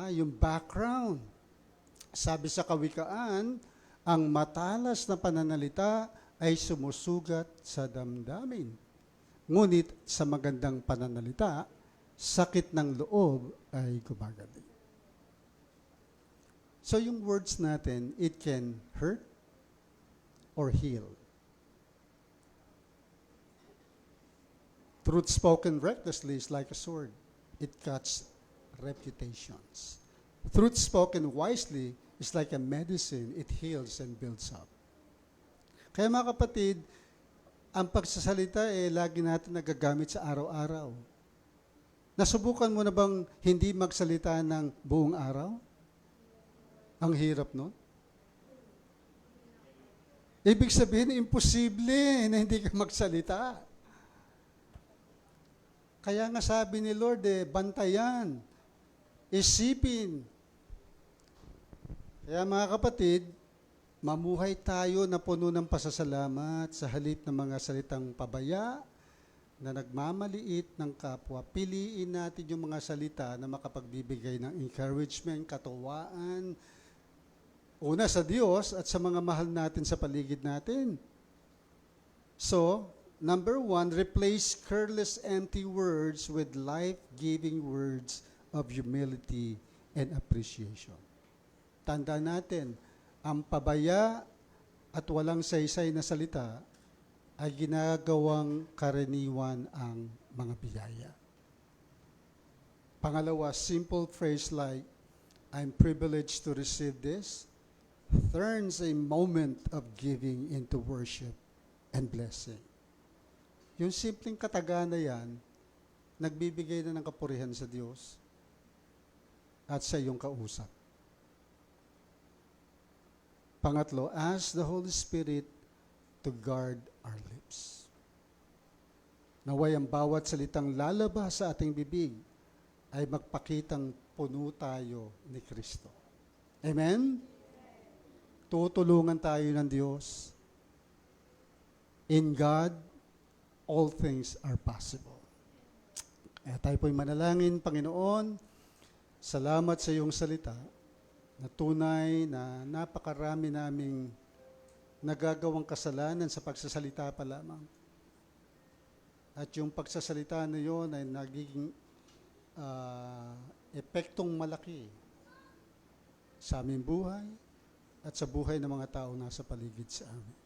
yung background. Sabi sa Kawikaan, ang matalas na pananalita ay sumusugat sa damdamin. Ngunit sa magandang pananalita, sakit ng loob ay gumagaling. So yung words natin, it can hurt or heal. Truth spoken recklessly is like a sword. It cuts reputations. Truth spoken wisely is like a medicine. It heals and builds up. Kaya mga kapatid, ang pagsasalita lagi natin nagagamit sa araw-araw. Nasubukan mo na bang hindi magsalita ng buong araw? Ang hirap nun. Ibig sabihin, imposible na hindi ka magsalita. Kaya nga sabi ni Lord, bantayan, isipin. Kaya mga kapatid, mamuhay tayo na puno ng pasasalamat sa halip ng mga salitang pabaya na nagmamaliit ng kapwa. Piliin natin yung mga salita na makapagbibigay ng encouragement, katuwaan, una sa Diyos at sa mga mahal natin sa paligid natin. So, number 1, replace careless, empty words with life-giving words of humility and appreciation. Tandaan natin, ang pabaya at walang saysay na salita ay ginagawang karaniwan ang mga biyaya. Pangalawa, simple phrase like, I'm privileged to receive this, turns a moment of giving into worship and blessing. Yung simpleng kataga na yan, nagbibigay na ng kapurihan sa Diyos at sa iyong kausap. Pangatlo, ask the Holy Spirit to guard our lips. Naway ang bawat salitang lalabas sa ating bibig ay magpakitang puno tayo ni Kristo. Amen? Tutulungan tayo ng Diyos. In God, all things are possible. Kaya tayo po'y manalangin, Panginoon, salamat sa iyong salita na tunay na napakarami naming nagagawang kasalanan sa pagsasalita pa lamang. At yung pagsasalita na yun ay nagiging epektong malaki sa aming buhay at sa buhay ng mga tao nasa paligid sa amin.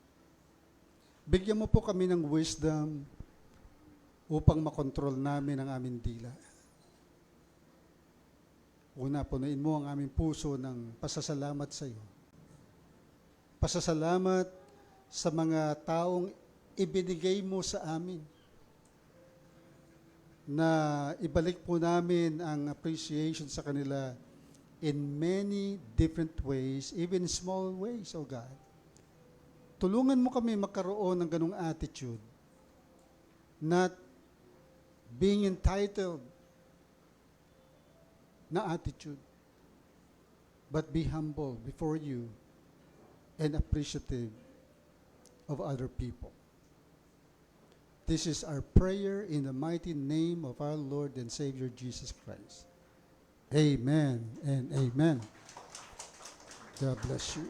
Bigyan mo po kami ng wisdom upang makontrol namin ang aming dila. Una, punuin mo ang aming puso ng pasasalamat sa iyo. Pasasalamat sa mga taong ibinigay mo sa amin na ibalik po namin ang appreciation sa kanila in many different ways, even small ways, O God. Tulungan mo kami magkaroon ng ganung attitude, not being entitled na attitude, but be humble before you and appreciative of other people. This is our prayer in the mighty name of our Lord and Savior Jesus Christ. Amen and amen. God bless you.